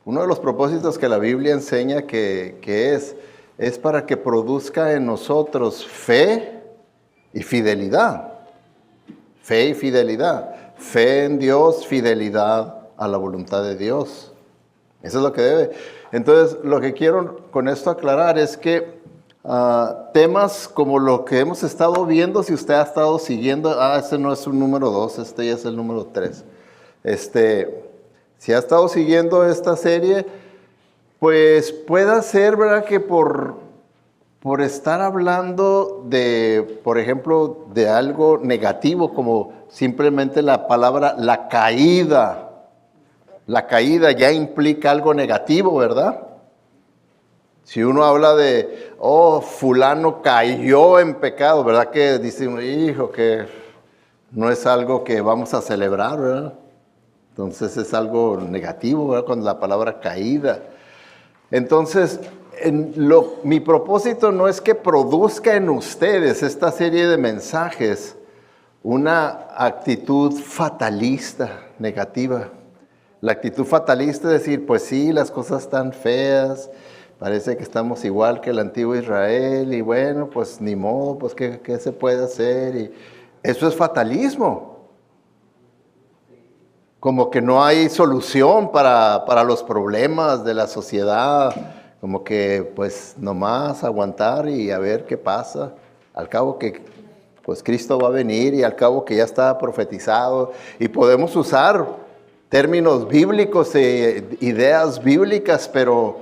Uno de los propósitos que la Biblia enseña que es para que produzca en nosotros fe y fidelidad. Fe y fidelidad. Fe en Dios, fidelidad a la voluntad de Dios. Eso es lo que debe. Entonces, lo que quiero con esto aclarar es que temas como lo que hemos estado viendo, si usted ha estado siguiendo, ese no es un número 2, este ya es el número 3. Si ha estado siguiendo esta serie, pues puede ser, ¿verdad?, que por estar hablando de, por ejemplo, de algo negativo, como simplemente la palabra la caída. La caída ya implica algo negativo, ¿verdad? Si uno habla de, fulano cayó en pecado, ¿verdad? Que dicen, hijo, que no es algo que vamos a celebrar, ¿verdad? Entonces es algo negativo, ¿verdad? Con la palabra caída. Entonces, mi propósito no es que produzca en ustedes esta serie de mensajes una actitud fatalista, negativa. La actitud fatalista es decir, pues sí, las cosas están feas, parece que estamos igual que el antiguo Israel y bueno, pues ni modo, pues ¿qué se puede hacer? Y eso es fatalismo. Como que no hay solución para los problemas de la sociedad, como que pues nomás aguantar y a ver qué pasa. Al cabo que pues Cristo va a venir y al cabo que ya está profetizado y podemos usar términos bíblicos e ideas bíblicas, pero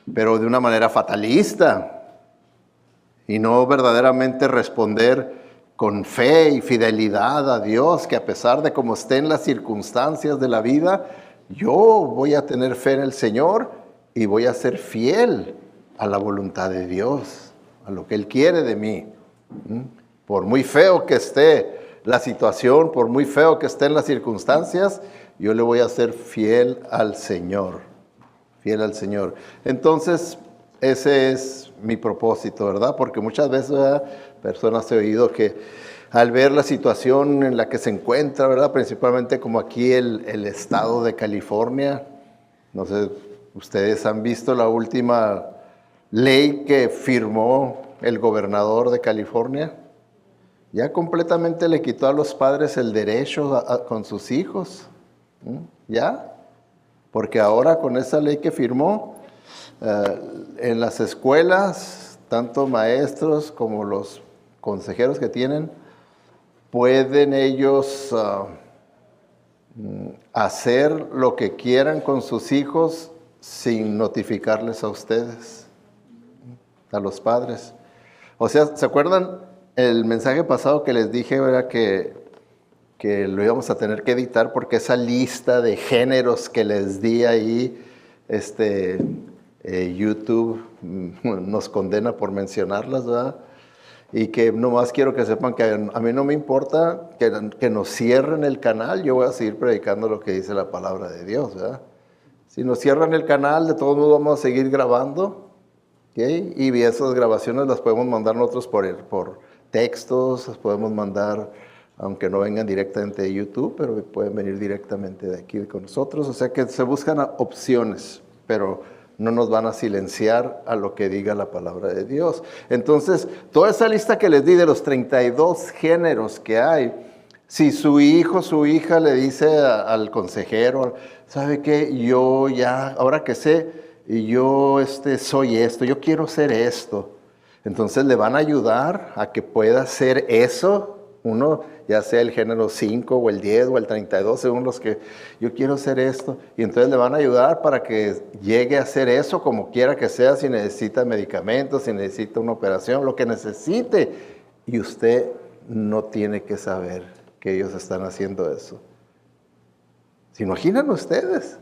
de una manera fatalista y no verdaderamente responder con fe y fidelidad a Dios, que a pesar de cómo estén las circunstancias de la vida, yo voy a tener fe en el Señor y voy a ser fiel a la voluntad de Dios, a lo que Él quiere de mí. Por muy feo que esté la situación, por muy feo que estén las circunstancias, yo le voy a ser fiel al Señor, fiel al Señor. Entonces, ese es mi propósito, ¿verdad? Porque muchas veces, ¿verdad?, personas he oído que al ver la situación en la que se encuentra, ¿verdad?, principalmente como aquí el estado de California, no sé, ustedes han visto la última ley que firmó el gobernador de California. Ya completamente le quitó a los padres el derecho con sus hijos. ¿Ya? Porque ahora con esa ley que firmó, en las escuelas, tanto maestros como los consejeros que tienen, pueden ellos hacer lo que quieran con sus hijos sin notificarles a ustedes, a los padres. O sea, ¿se acuerdan el mensaje pasado que les dije, ¿verdad?, que lo íbamos a tener que editar porque esa lista de géneros que les di ahí, YouTube nos condena por mencionarlas, ¿verdad? Y que nomás quiero que sepan que a mí no me importa que nos cierren el canal, yo voy a seguir predicando lo que dice la palabra de Dios, ¿verdad? Si nos cierran el canal, de todos modos vamos a seguir grabando, ¿okay? Y esas grabaciones las podemos mandar nosotros por textos, las podemos mandar, aunque no vengan directamente de YouTube, pero pueden venir directamente de aquí con nosotros. O sea que se buscan opciones, pero no nos van a silenciar a lo que diga la palabra de Dios. Entonces, toda esa lista que les di de los 32 géneros que hay, si su hijo, su hija le dice al consejero, ¿sabe qué? Yo ya, ahora que sé, yo soy esto, yo quiero ser esto. Entonces le van a ayudar a que pueda hacer eso, uno, ya sea el género 5 o el 10 o el 32, según los que yo quiero hacer esto. Y entonces le van a ayudar para que llegue a hacer eso como quiera que sea, si necesita medicamentos, si necesita una operación, lo que necesite. Y usted no tiene que saber que ellos están haciendo eso. ¿Se imaginan ustedes?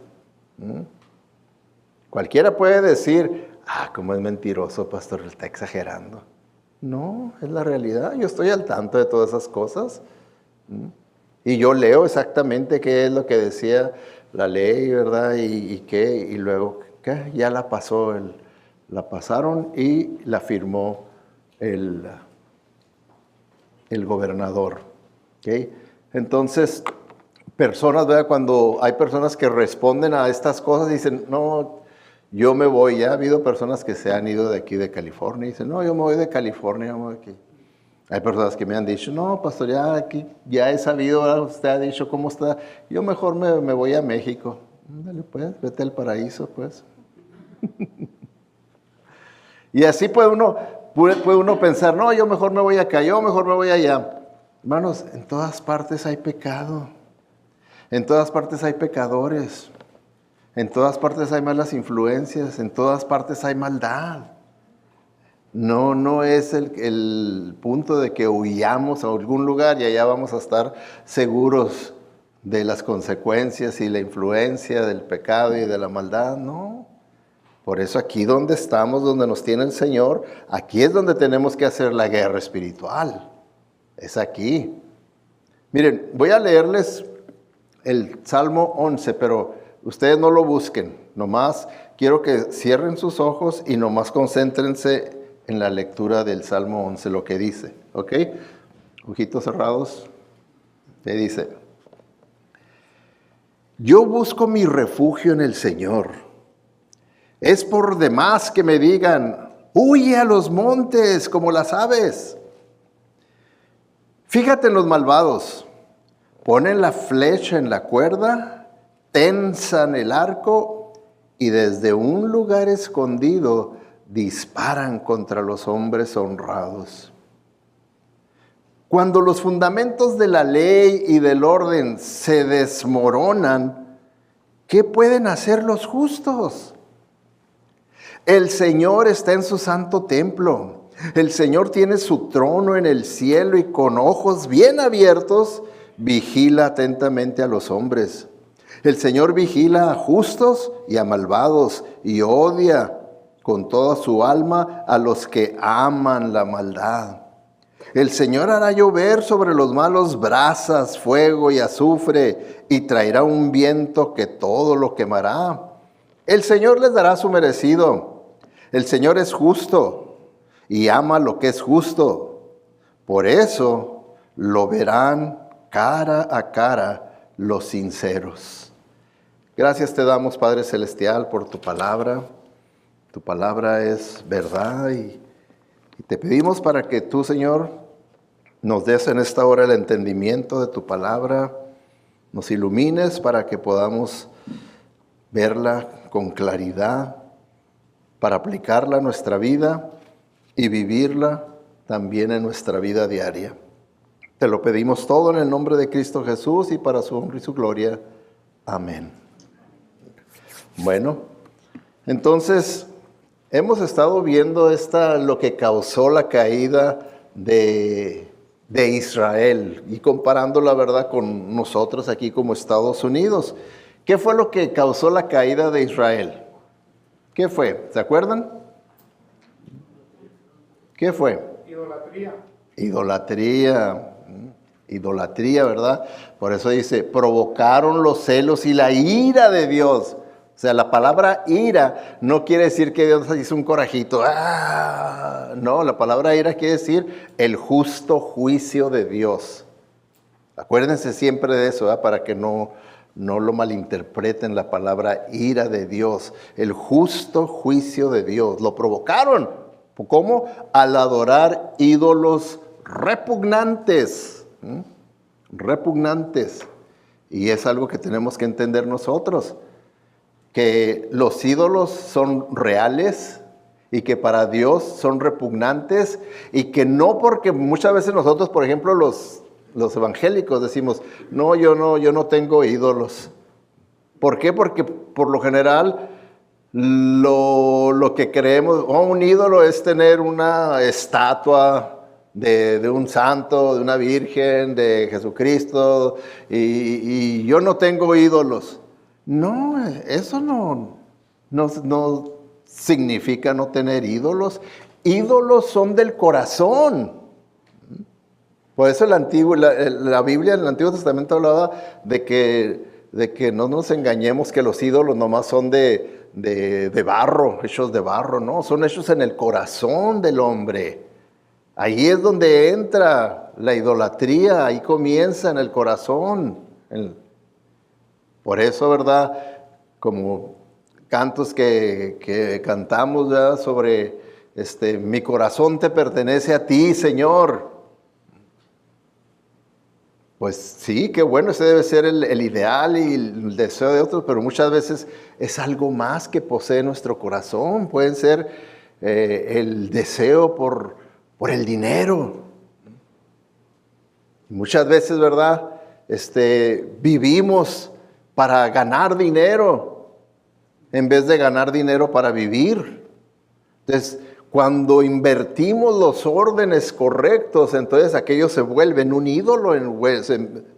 Cualquiera puede decir, cómo es mentiroso, pastor, está exagerando. No, es la realidad. Yo estoy al tanto de todas esas cosas. Y yo leo exactamente qué es lo que decía la ley, ¿verdad? Y luego, ¿qué? Ya la pasó, la pasaron y la firmó el gobernador. ¿Okay? Entonces, personas, ¿verdad? Cuando hay personas que responden a estas cosas, dicen, no, yo me voy. Ya ha habido personas que se han ido de aquí de California y dicen, no, yo me voy de California, yo me voy de aquí. Hay personas que me han dicho, no, pastor, ya aquí, ya he sabido, ¿verdad? Usted ha dicho cómo está, yo mejor me voy a México. Dale pues, vete al paraíso pues. Y así puede uno pensar, no, yo mejor me voy acá, yo mejor me voy allá. Hermanos, en todas partes hay pecado, en todas partes hay pecadores, en todas partes hay malas influencias, en todas partes hay maldad. No es el punto de que huyamos a algún lugar y allá vamos a estar seguros de las consecuencias y la influencia del pecado y de la maldad, no. Por eso aquí donde estamos, donde nos tiene el Señor, aquí es donde tenemos que hacer la guerra espiritual. Es aquí. Miren, voy a leerles el Salmo 11, pero ustedes no lo busquen. Nomás quiero que cierren sus ojos y nomás concéntrense en la lectura del Salmo 11, lo que dice. ¿Ok? Ojitos cerrados. ¿Qué dice? Yo busco mi refugio en el Señor. Es por demás que me digan, huye a los montes como las aves. Fíjate en los malvados, ponen la flecha en la cuerda, tensan el arco y desde un lugar escondido disparan contra los hombres honrados. Cuando los fundamentos de la ley y del orden se desmoronan, ¿qué pueden hacer los justos? El Señor está en su santo templo. El Señor tiene su trono en el cielo y con ojos bien abiertos vigila atentamente a los hombres. El Señor vigila a justos y a malvados y odia con toda su alma a los que aman la maldad. El Señor hará llover sobre los malos brasas, fuego y azufre y traerá un viento que todo lo quemará. El Señor les dará su merecido. El Señor es justo y ama lo que es justo. Por eso lo verán cara a cara los sinceros. Gracias te damos, Padre Celestial, por tu palabra. Tu palabra es verdad y te pedimos para que tú, Señor, nos des en esta hora el entendimiento de tu palabra, nos ilumines para que podamos verla con claridad, para aplicarla a nuestra vida y vivirla también en nuestra vida diaria. Te lo pedimos todo en el nombre de Cristo Jesús y para su honra y su gloria. Amén. Bueno, entonces hemos estado viendo lo que causó la caída de Israel y comparando la verdad con nosotros aquí como Estados Unidos. ¿Qué fue lo que causó la caída de Israel? ¿Qué fue? ¿Se acuerdan? ¿Qué fue? Idolatría. Idolatría, ¿verdad? Por eso dice, provocaron los celos y la ira de Dios. O sea, la palabra ira no quiere decir que Dios hizo un corajito. ¡Ah! No, la palabra ira quiere decir el justo juicio de Dios. Acuérdense siempre de eso, ¿verdad? Para que no lo malinterpreten la palabra ira de Dios. El justo juicio de Dios. Lo provocaron. ¿Cómo? Al adorar ídolos repugnantes. Repugnantes. Y es algo que tenemos que entender nosotros. Que los ídolos son reales y que para Dios son repugnantes y que no porque muchas veces nosotros, por ejemplo, los evangélicos decimos, no, yo no tengo ídolos. ¿Por qué? Porque por lo general lo que creemos, un ídolo es tener una estatua de un santo, de una virgen, de Jesucristo, y yo no tengo ídolos. No, eso no significa no tener ídolos. Ídolos son del corazón. Por eso la Biblia en el Antiguo Testamento hablaba de que no nos engañemos que los ídolos nomás son de barro, hechos de barro, no, son hechos en el corazón del hombre. Ahí es donde entra la idolatría, ahí comienza en el corazón. Por eso, ¿verdad? Como cantos que cantamos, ¿verdad? Sobre mi corazón te pertenece a ti, Señor. Pues sí, qué bueno, ese debe ser el ideal y el deseo de otros, pero muchas veces es algo más que posee nuestro corazón. Pueden ser el deseo por el dinero. Muchas veces, ¿verdad? Vivimos para ganar dinero en vez de ganar dinero para vivir. Entonces, cuando invertimos los órdenes correctos, entonces aquello se vuelve en un ídolo,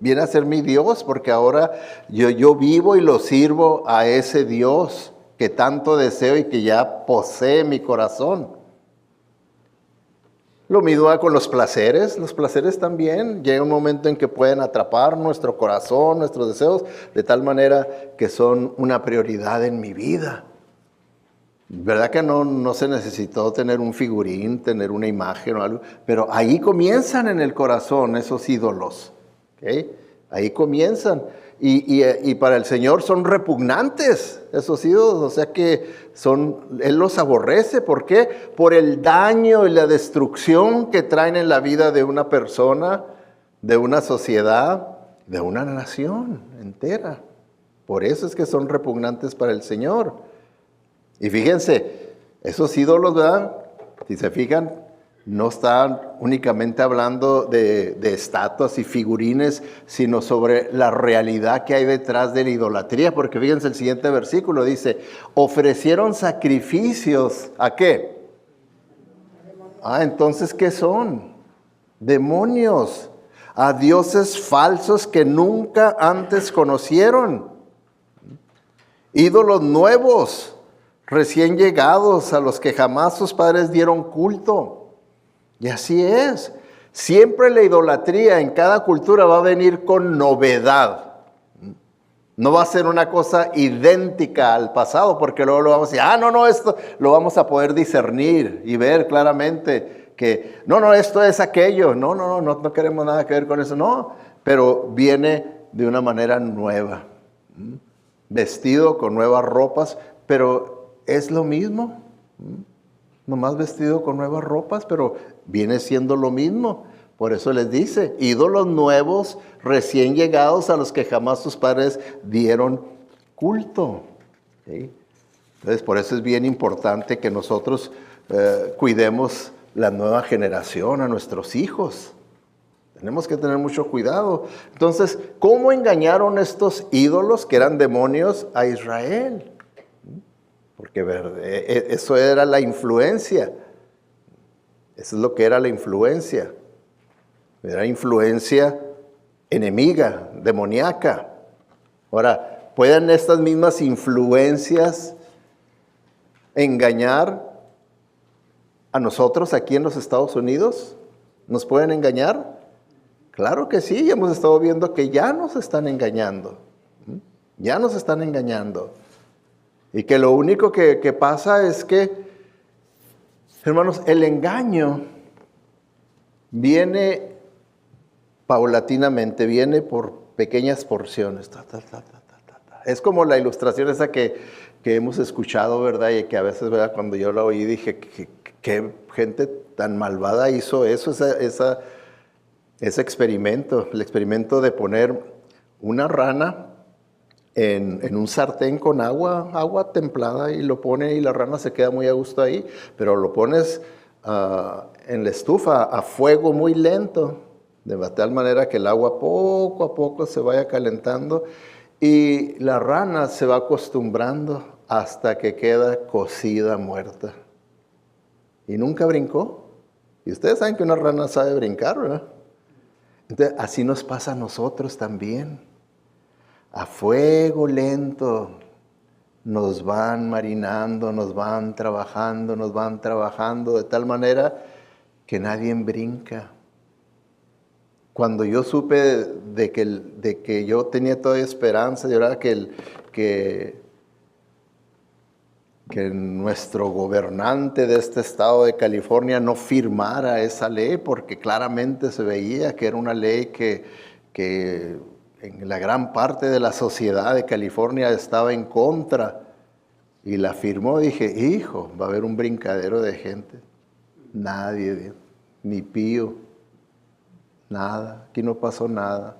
viene a ser mi Dios, porque ahora yo vivo y lo sirvo a ese Dios que tanto deseo y que ya posee mi corazón. Lo mismo va con los placeres también. Llega un momento en que pueden atrapar nuestro corazón, nuestros deseos, de tal manera que son una prioridad en mi vida. ¿Verdad que no se necesitó tener un figurín, tener una imagen o algo? Pero ahí comienzan en el corazón esos ídolos. ¿Okay? Ahí comienzan. Y para el Señor son repugnantes esos ídolos. O sea que Él los aborrece. ¿Por qué? Por el daño y la destrucción que traen en la vida de una persona, de una sociedad, de una nación entera. Por eso es que son repugnantes para el Señor. Y fíjense, esos ídolos, ¿verdad? Si se fijan, no están únicamente hablando de estatuas y figurines, sino sobre la realidad que hay detrás de la idolatría. Porque fíjense el siguiente versículo, dice, ofrecieron sacrificios, ¿a qué? Entonces, ¿qué son? Demonios, a dioses falsos que nunca antes conocieron. Ídolos nuevos, recién llegados, a los que jamás sus padres dieron culto. Y así es. Siempre la idolatría en cada cultura va a venir con novedad. No va a ser una cosa idéntica al pasado, porque luego lo vamos a decir, no, esto lo vamos a poder discernir y ver claramente que, no, esto es aquello. No queremos nada que ver con eso, no. Pero viene de una manera nueva. Vestido con nuevas ropas, pero es lo mismo, nomás vestido con nuevas ropas, pero viene siendo lo mismo. Por eso les dice, ídolos nuevos, recién llegados, a los que jamás sus padres dieron culto. ¿Sí? Entonces, por eso es bien importante que nosotros cuidemos la nueva generación, a nuestros hijos. Tenemos que tener mucho cuidado. Entonces, ¿cómo engañaron estos ídolos que eran demonios a Israel? Porque eso era la influencia. Eso es lo que era la influencia. Era influencia enemiga, demoníaca. Ahora, ¿pueden estas mismas influencias engañar a nosotros aquí en los Estados Unidos? ¿Nos pueden engañar? Claro que sí, hemos estado viendo que ya nos están engañando. Ya nos están engañando. Y que lo único que pasa es que, hermanos, el engaño viene paulatinamente, viene por pequeñas porciones. Es como la ilustración esa que hemos escuchado, ¿verdad? Y que a veces, ¿verdad? Cuando yo la oí dije, ¿qué gente tan malvada hizo eso? Ese experimento, el experimento de poner una rana en un sartén con agua templada, y lo pone y la rana se queda muy a gusto ahí, pero lo pones en la estufa a fuego muy lento, de tal manera que el agua poco a poco se vaya calentando y la rana se va acostumbrando hasta que queda cocida, muerta. Y nunca brincó. Y ustedes saben que una rana sabe brincar, ¿verdad? Entonces, así nos pasa a nosotros también. A fuego lento nos van marinando, nos van trabajando de tal manera que nadie brinca. Cuando yo supe de que yo tenía toda esperanza, de verdad que nuestro gobernante de este estado de California no firmara esa ley, porque claramente se veía que era una ley que en la gran parte de la sociedad de California estaba en contra y la firmó, dije, hijo, va a haber un brincadero de gente. Nadie, ni pío, nada, aquí no pasó nada.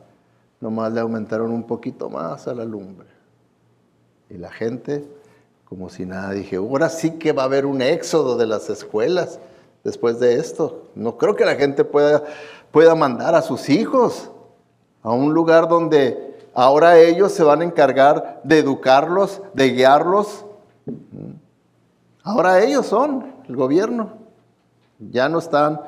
Nomás le aumentaron un poquito más a la lumbre. Y la gente, como si nada, dije, ahora sí que va a haber un éxodo de las escuelas después de esto. No creo que la gente pueda mandar a sus hijos a un lugar donde ahora ellos se van a encargar de educarlos, de guiarlos. Ahora ellos son el gobierno. Ya no están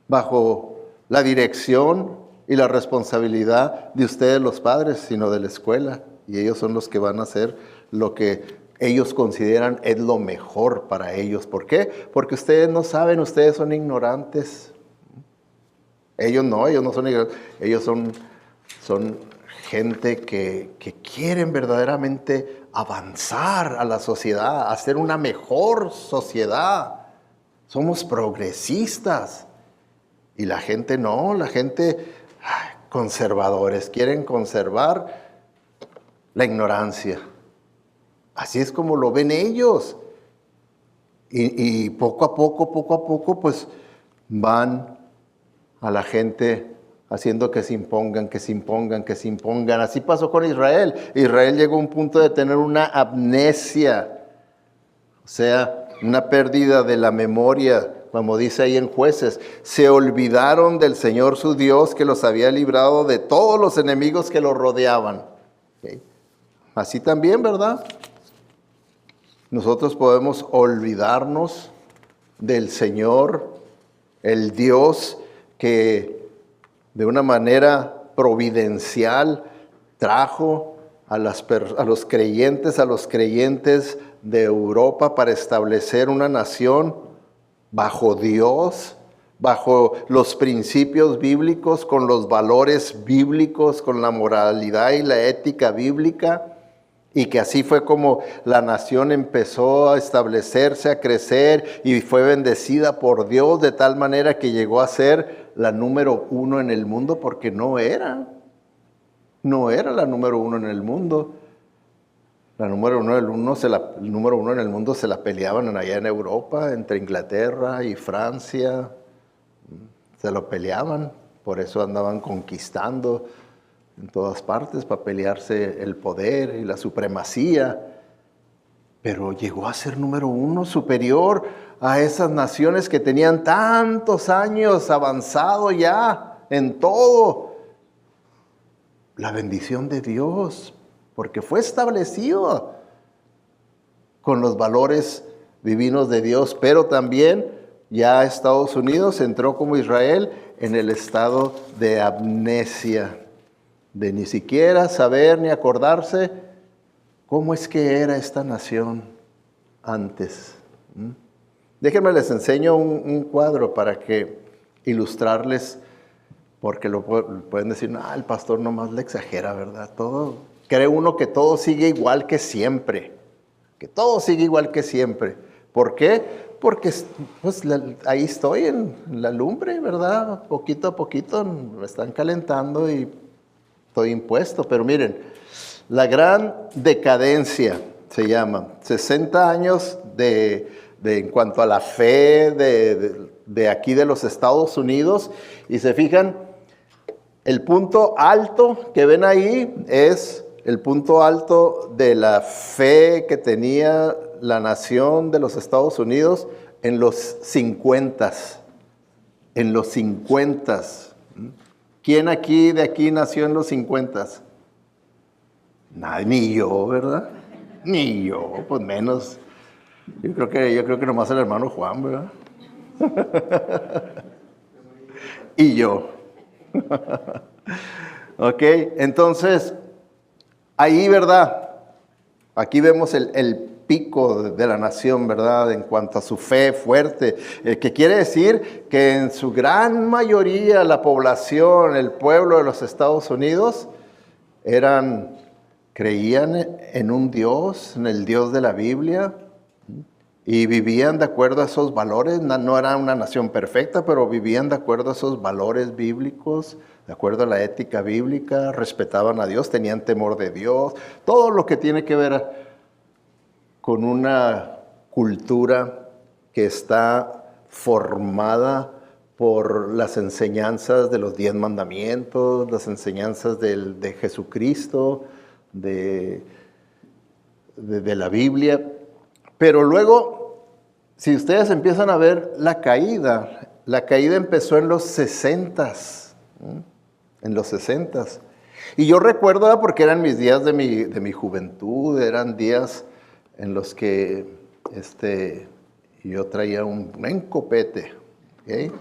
bajo la dirección y la responsabilidad de ustedes los padres, sino de la escuela. Y ellos son los que van a hacer lo que ellos consideran es lo mejor para ellos. ¿Por qué? Porque ustedes no saben, ustedes son ignorantes. Ellos no son ignorantes. Ellos son gente que quieren verdaderamente avanzar a la sociedad, hacer una mejor sociedad. Somos progresistas. Y la gente no, la gente conservadores, quieren conservar la ignorancia. Así es como lo ven ellos. Y poco a poco, pues van a la gente haciendo que se impongan. Así pasó con Israel. Israel llegó a un punto de tener una amnesia, o sea, una pérdida de la memoria, como dice ahí en Jueces. Se olvidaron del Señor su Dios, que los había librado de todos los enemigos que los rodeaban. ¿Okay? Así también, ¿verdad? Nosotros podemos olvidarnos del Señor, el Dios que de una manera providencial trajo a los creyentes de Europa para establecer una nación bajo Dios, bajo los principios bíblicos, con los valores bíblicos, con la moralidad y la ética bíblica. Y que así fue como la nación empezó a establecerse, a crecer y fue bendecida por Dios de tal manera que llegó a ser la número 1 en el mundo, porque no era la número 1 en el mundo. La número 1 en el mundo se la peleaban allá en Europa, entre Inglaterra y Francia. Se lo peleaban, por eso andaban conquistando en todas partes para pelearse el poder y la supremacía. Pero llegó a ser número 1, superior a esas naciones que tenían tantos años avanzado ya en todo. La bendición de Dios, porque fue establecido con los valores divinos de Dios, pero también ya Estados Unidos entró como Israel en el estado de amnesia, de ni siquiera saber ni acordarse cómo es que era esta nación antes. Déjenme les enseño un cuadro para que ilustrarles, porque pueden decir, el pastor nomás le exagera, ¿verdad? Cree uno que todo sigue igual que siempre, ¿Por qué? Porque pues, ahí estoy en la lumbre, ¿verdad? Poquito a poquito me están calentando y estoy impuesto. Pero miren, la gran decadencia se llama 60 años en cuanto a la fe de aquí de los Estados Unidos. Y se fijan, el punto alto que ven ahí es el punto alto de la fe que tenía la nación de los Estados Unidos en los 50. En los 50. ¿Quién de aquí nació en los 50? Ni yo, ¿verdad? Ni yo, pues menos. Yo creo que nomás el hermano Juan, ¿verdad? Y yo. Ok, entonces, ahí, ¿verdad? Aquí vemos el pico de la nación, ¿verdad? En cuanto a su fe fuerte, que quiere decir que en su gran mayoría la población, el pueblo de los Estados Unidos, creían en un Dios, en el Dios de la Biblia, y vivían de acuerdo a esos valores. No era una nación perfecta, pero vivían de acuerdo a esos valores bíblicos, de acuerdo a la ética bíblica, respetaban a Dios, tenían temor de Dios, todo lo que tiene que ver con una cultura que está formada por las enseñanzas de los 10 mandamientos, las enseñanzas de Jesucristo, de la Biblia. Pero luego, si ustedes empiezan a ver la caída empezó en los 60s, en los 60s. Y yo recuerdo, porque eran mis días de mi juventud, eran días en los que yo traía un buen copete, ¿okay?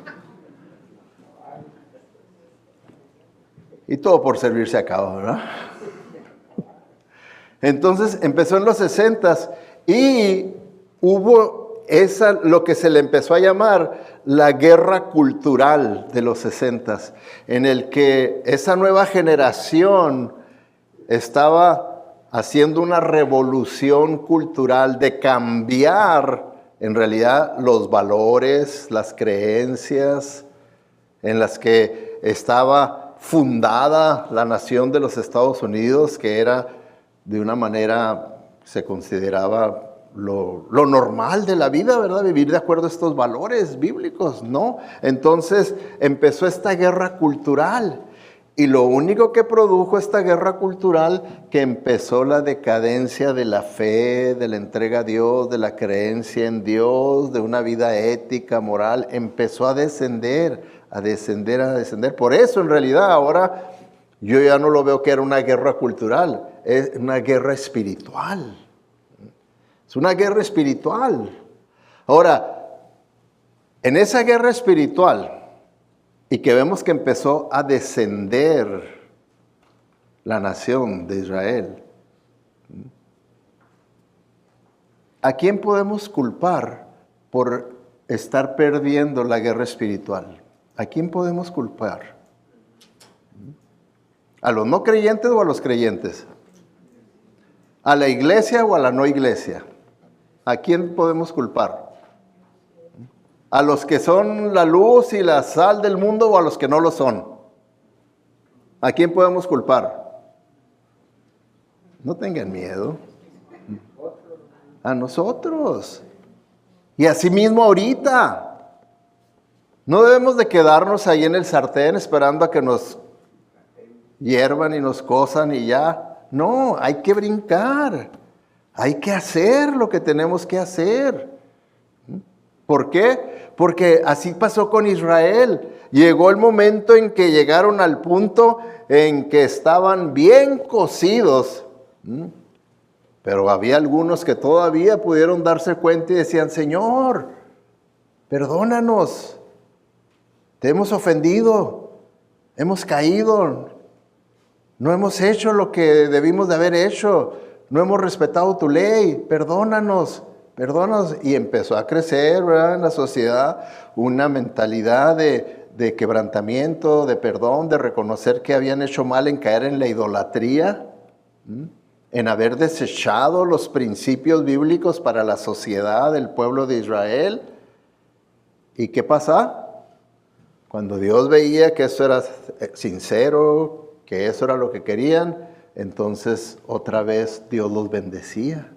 Y todo por servirse a cabo, ¿verdad? Entonces empezó en los 60s y hubo lo que se le empezó a llamar la guerra cultural de los 60s, en el que esa nueva generación estaba haciendo una revolución cultural de cambiar en realidad los valores, las creencias en las que estaba fundada la nación de los Estados Unidos, que era de una manera, se consideraba lo normal de la vida, ¿verdad? Vivir de acuerdo a estos valores bíblicos, ¿no? Entonces empezó esta guerra cultural. Y lo único que produjo esta guerra cultural, que empezó la decadencia de la fe, de la entrega a Dios, de la creencia en Dios, de una vida ética, moral, empezó a descender, a descender, a descender. Por eso, en realidad, ahora yo ya no lo veo que era una guerra cultural, es una guerra espiritual. Es una guerra espiritual. Ahora, en esa guerra espiritual, y que vemos que empezó a descender la nación de Israel, ¿a quién podemos culpar por estar perdiendo la guerra espiritual? ¿A quién podemos culpar? ¿A los no creyentes o a los creyentes? ¿A la iglesia o a la no iglesia? ¿A quién podemos culpar? ¿A los que son la luz y la sal del mundo o a los que no lo son? ¿A quién podemos culpar? No tengan miedo. A nosotros. Y así mismo ahorita. No debemos de quedarnos ahí en el sartén esperando a que nos hiervan y nos cosan y ya. No, hay que brincar. Hay que hacer lo que tenemos que hacer. ¿Por qué? Porque así pasó con Israel. Llegó el momento en que llegaron al punto en que estaban bien cocidos. Pero había algunos que todavía pudieron darse cuenta y decían: Señor, perdónanos. Te hemos ofendido. Hemos caído. No hemos hecho lo que debimos de haber hecho. No hemos respetado tu ley. Perdónanos. Perdónanos. Y empezó a crecer, ¿verdad?, en la sociedad una mentalidad de quebrantamiento, de perdón, de reconocer que habían hecho mal en caer en la idolatría, en haber desechado los principios bíblicos para la sociedad del pueblo de Israel. ¿Y qué pasa? Cuando Dios veía que eso era sincero, que eso era lo que querían, entonces otra vez Dios los bendecía.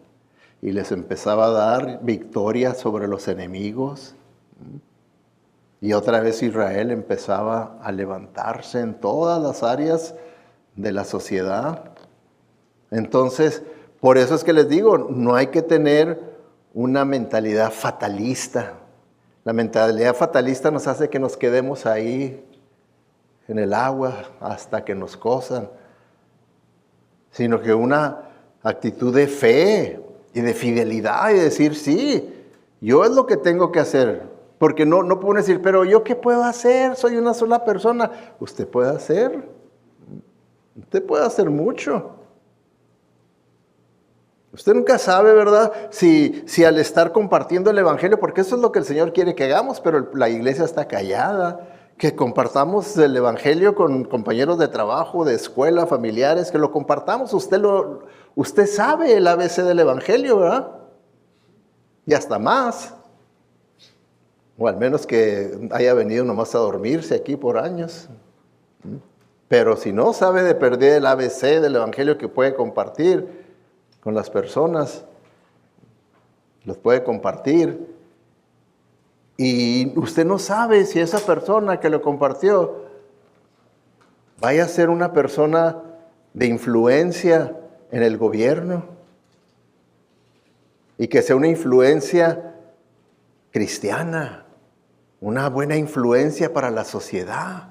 Y les empezaba a dar victoria sobre los enemigos. Y otra vez Israel empezaba a levantarse en todas las áreas de la sociedad. Entonces, por eso es que les digo, no hay que tener una mentalidad fatalista. La mentalidad fatalista nos hace que nos quedemos ahí en el agua hasta que nos cosan. Sino que una actitud de fe y de fidelidad y decir: sí, yo es lo que tengo que hacer. Porque no pueden decir: pero yo qué puedo hacer, soy una sola persona. Usted puede hacer mucho. Usted nunca sabe, ¿verdad?, si al estar compartiendo el evangelio, porque eso es lo que el Señor quiere que hagamos, pero la iglesia está callada, que compartamos el evangelio con compañeros de trabajo, de escuela, familiares, que lo compartamos. Usted sabe el ABC del evangelio, ¿verdad? y hasta más. O al menos que haya venido nomás a dormirse aquí por años. Pero si no sabe de perder el ABC del Evangelio que puede compartir con las personas, los puede compartir. Y usted no sabe si esa persona que lo compartió vaya a ser una persona de influencia en el gobierno. Y que sea una influencia cristiana, una buena influencia para la sociedad.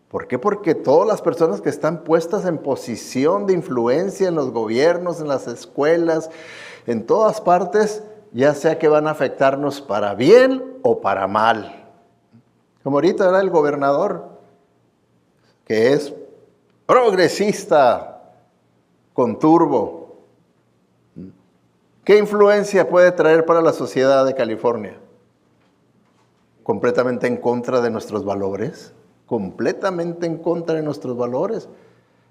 ¿Por qué? Porque todas las personas que están puestas en posición de influencia en los gobiernos, en las escuelas, en todas partes, ya sea que van a afectarnos para bien o para mal. Como ahorita era el gobernador, que es progresista con turbo. ¿Qué influencia puede traer para la sociedad de California? Completamente en contra de nuestros valores. Completamente en contra de nuestros valores.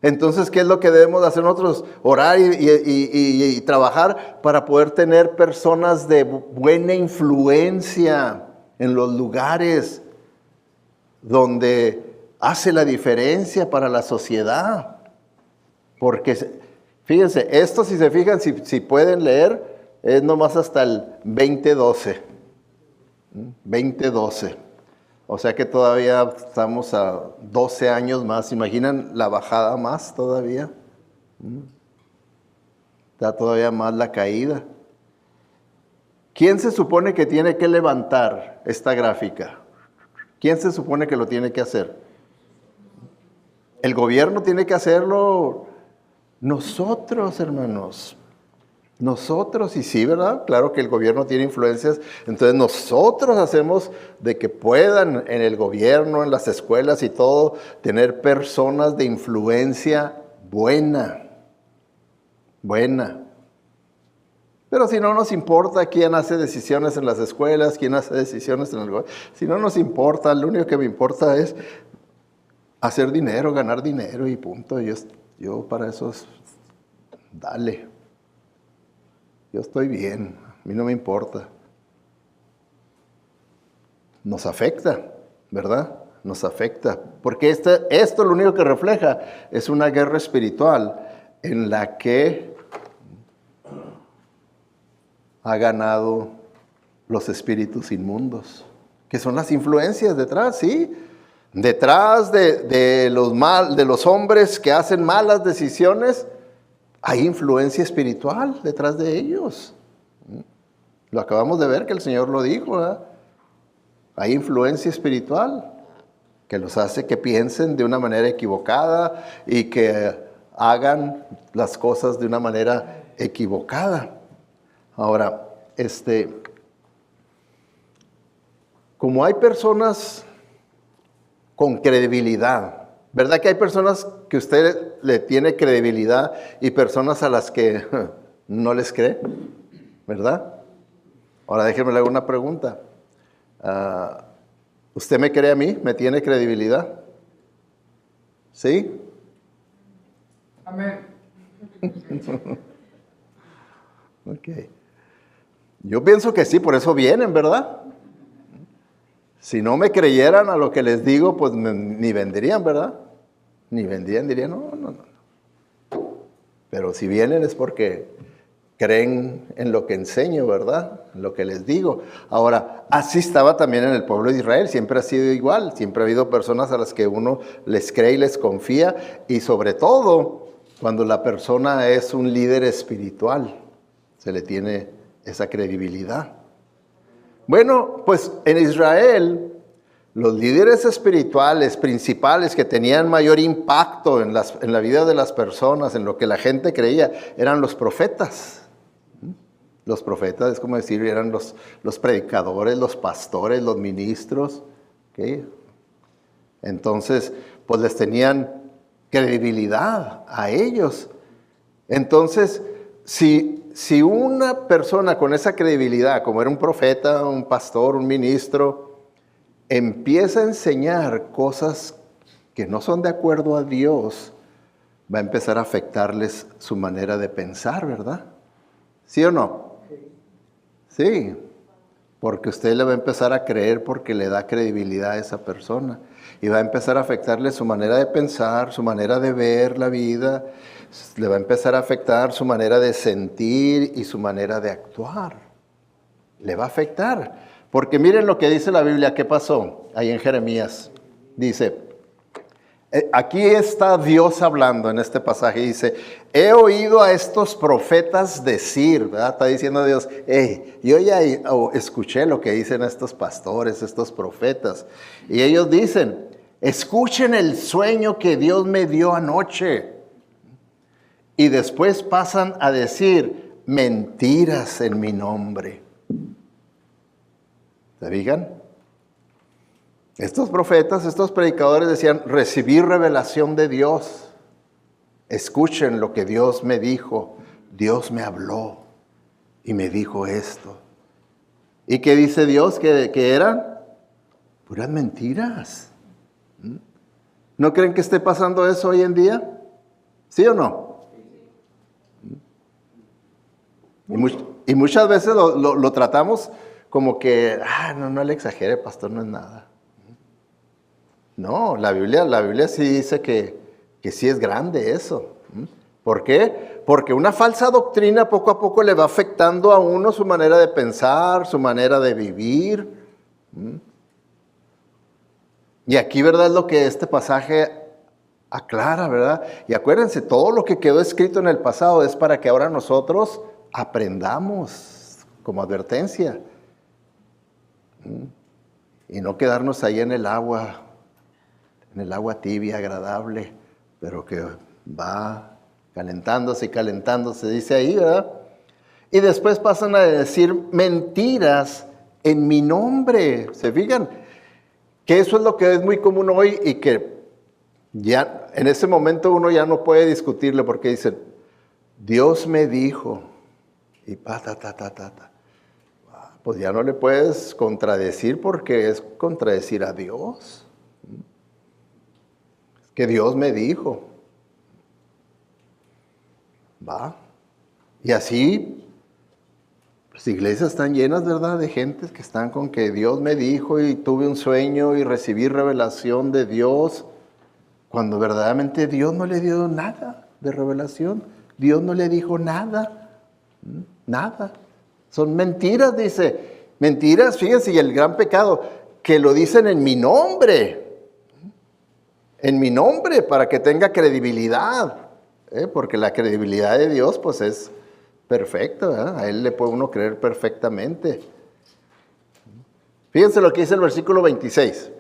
Entonces, ¿qué es lo que debemos hacer nosotros? Orar y trabajar para poder tener personas de buena influencia en los lugares donde hace la diferencia para la sociedad. Porque, fíjense, esto si se fijan, si pueden leer, es nomás hasta el 2012. 2012. O sea que todavía estamos a 12 años más. ¿Imaginan la bajada más todavía? Está todavía más la caída. ¿Quién se supone que tiene que levantar esta gráfica? ¿Quién se supone que lo tiene que hacer? ¿El gobierno tiene que hacerlo? Nosotros, hermanos. Nosotros, y sí, ¿verdad? Claro que el gobierno tiene influencias, entonces nosotros hacemos de que puedan en el gobierno, en las escuelas y todo, tener personas de influencia buena. Pero si no nos importa quién hace decisiones en las escuelas, quién hace decisiones en el gobierno, si no nos importa, lo único que me importa es hacer dinero, ganar dinero y punto. Yo para eso dale. Yo estoy bien, a mí no me importa. Nos afecta, ¿verdad? Nos afecta. Porque esto lo único que refleja es una guerra espiritual en la que ha ganado los espíritus inmundos, que son las influencias detrás, ¿sí? Detrás de los hombres que hacen malas decisiones, hay influencia espiritual detrás de ellos. Lo acabamos de ver que el Señor lo dijo, ¿verdad? Hay influencia espiritual que los hace que piensen de una manera equivocada y que hagan las cosas de una manera equivocada. Ahora, como hay personas con credibilidad, ¿verdad que hay personas que usted le tiene credibilidad y personas a las que no les cree? ¿Verdad? Ahora déjenme le hago una pregunta. ¿Usted me cree a mí? ¿Me tiene credibilidad? ¿Sí? Amén. Ok. Yo pienso que sí, por eso vienen, ¿verdad? Si no me creyeran a lo que les digo, pues ni vendrían, ¿verdad? Ni vendrían, dirían, no. Pero si vienen es porque creen en lo que enseño, ¿verdad? En lo que les digo. Ahora, así estaba también en el pueblo de Israel, siempre ha sido igual, siempre ha habido personas a las que uno les cree y les confía, y sobre todo cuando la persona es un líder espiritual, se le tiene esa credibilidad. Bueno, pues en Israel, los líderes espirituales principales que tenían mayor impacto en la vida de las personas, en lo que la gente creía, eran los profetas. Los profetas, es como decir, eran los predicadores, los pastores, los ministros. ¿Okay? Entonces, pues les tenían credibilidad a ellos. Entonces, si una persona con esa credibilidad, como era un profeta, un pastor, un ministro, empieza a enseñar cosas que no son de acuerdo a Dios, va a empezar a afectarles su manera de pensar, ¿verdad? ¿Sí o no? Sí, porque usted le va a empezar a creer porque le da credibilidad a esa persona. Y va a empezar a afectarle su manera de pensar, su manera de ver la vida. Le va a empezar a afectar su manera de sentir y su manera de actuar. Le va a afectar. Porque miren lo que dice la Biblia, ¿qué pasó? Ahí en Jeremías. Dice, aquí está Dios hablando en este pasaje. Dice, he oído a estos profetas decir, ¿verdad? Está diciendo Dios, hey, yo ya escuché lo que dicen estos pastores, estos profetas. Y ellos dicen, escuchen el sueño que Dios me dio anoche. Y después pasan a decir mentiras en mi nombre. ¿Se fijan? Estos profetas, estos predicadores decían, recibí revelación de Dios. Escuchen lo que Dios me dijo. Dios me habló y me dijo esto. ¿Y qué dice Dios que eran? Puras mentiras. ¿No creen que esté pasando eso hoy en día? ¿Sí o no? Y muchas veces lo tratamos como que, no le exagere, pastor, no es nada. No, la Biblia sí dice que sí es grande eso. ¿Por qué? Porque una falsa doctrina poco a poco le va afectando a uno su manera de pensar, su manera de vivir. Y aquí, ¿verdad? Es lo que este pasaje aclara, ¿verdad? Y acuérdense, todo lo que quedó escrito en el pasado es para que ahora nosotros aprendamos como advertencia. Y no quedarnos ahí en el agua tibia, agradable, pero que va calentándose y calentándose, dice ahí, ¿verdad? Y después pasan a decir mentiras en mi nombre. ¿Se fijan? Que eso es lo que es muy común hoy y que ya en ese momento uno ya no puede discutirle porque dicen, Dios me dijo, y pues ya no le puedes contradecir porque es contradecir a Dios. Es que Dios me dijo. ¿Va? Y así, las iglesias están llenas, ¿verdad?, de gentes que están con que Dios me dijo y tuve un sueño y recibí revelación de Dios, cuando verdaderamente Dios no le dio nada de revelación. Dios no le dijo nada. Nada. Son mentiras, dice. Mentiras, fíjense, y el gran pecado, que lo dicen en mi nombre. En mi nombre, para que tenga credibilidad. Porque la credibilidad de Dios, pues es perfecta, ¿verdad? A Él le puede uno creer perfectamente. Fíjense lo que dice el versículo 26.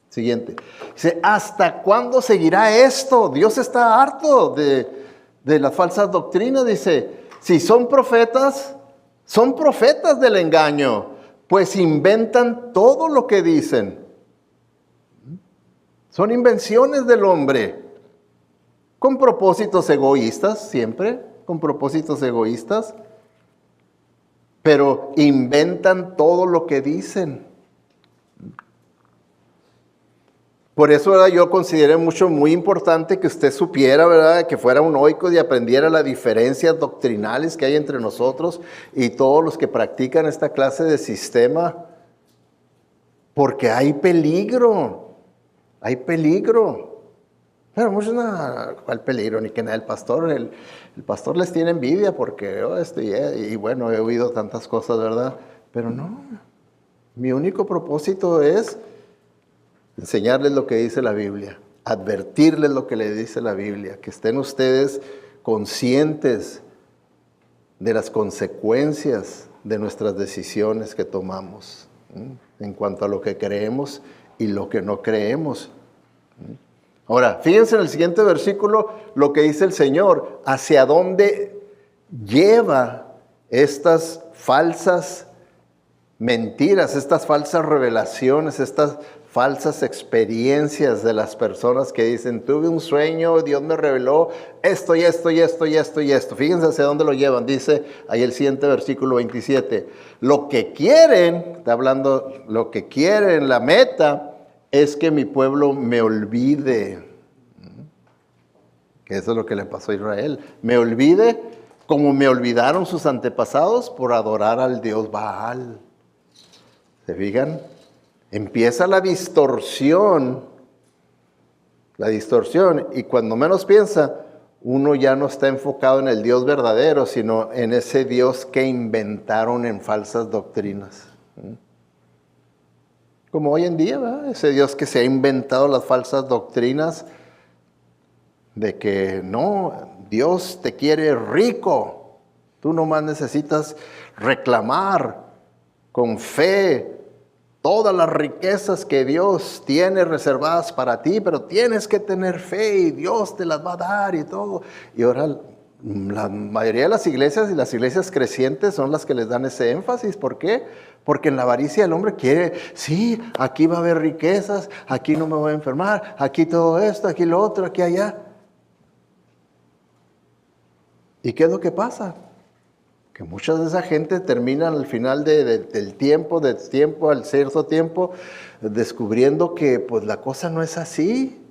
Siguiente. Dice, ¿hasta cuándo seguirá esto? Dios está harto de las falsas doctrinas. Dice, si son profetas del engaño, pues inventan todo lo que dicen. Son invenciones del hombre, con propósitos egoístas, siempre, con propósitos egoístas, pero inventan todo lo que dicen. Por eso, ¿verdad?, yo consideré muy importante que usted supiera, ¿verdad?, que fuera un oikos y aprendiera las diferencias doctrinales que hay entre nosotros y todos los que practican esta clase de sistema, porque hay peligro, hay peligro. Pero muchos, ¿cuál peligro? Ni que nada, el pastor les tiene envidia porque y bueno, he oído tantas cosas, ¿verdad? Pero no, mi único propósito es enseñarles lo que dice la Biblia, advertirles lo que le dice la Biblia, que estén ustedes conscientes de las consecuencias de nuestras decisiones que tomamos, en cuanto a lo que creemos y lo que no creemos. Ahora, fíjense en el siguiente versículo lo que dice el Señor, hacia dónde lleva estas falsas mentiras, estas falsas revelaciones, estas falsas experiencias de las personas que dicen, tuve un sueño, Dios me reveló esto y esto y esto y esto y esto. Fíjense hacia dónde lo llevan. Dice ahí el siguiente versículo 27. Lo que quieren, está hablando, lo que quieren, la meta, es que mi pueblo me olvide. Que eso es lo que le pasó a Israel. Me olvide como me olvidaron sus antepasados por adorar al dios Baal. ¿Se fijan? Empieza la distorsión, y cuando menos piensa, uno ya no está enfocado en el Dios verdadero, sino en ese Dios que inventaron en falsas doctrinas. Como hoy en día, ¿verdad? Ese Dios que se ha inventado las falsas doctrinas de que no, Dios te quiere rico. Tú nomás necesitas reclamar con fe todas las riquezas que Dios tiene reservadas para ti, pero tienes que tener fe y Dios te las va a dar y todo. Y ahora la mayoría de las iglesias y las iglesias crecientes son las que les dan ese énfasis. ¿Por qué? Porque en la avaricia el hombre quiere, sí, aquí va a haber riquezas, aquí no me voy a enfermar, aquí todo esto, aquí lo otro, aquí allá. ¿Y qué es lo que pasa? Que mucha de esa gente terminan al final del tiempo, al cierto tiempo, descubriendo que pues la cosa no es así.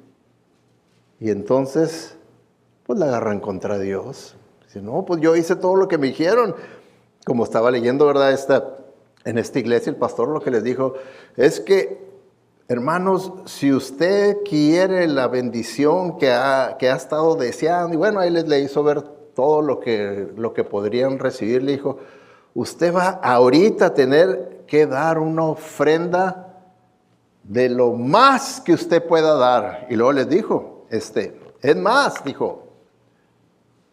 Y entonces, pues la agarran contra Dios. Dicen, no, pues yo hice todo lo que me dijeron. Como estaba leyendo, ¿verdad? En esta iglesia el pastor lo que les dijo es que, hermanos, si usted quiere la bendición que ha estado deseando, y bueno, ahí le hizo ver todo lo que podrían recibir, le dijo, usted va ahorita a tener que dar una ofrenda de lo más que usted pueda dar. Y luego les dijo, es más, dijo,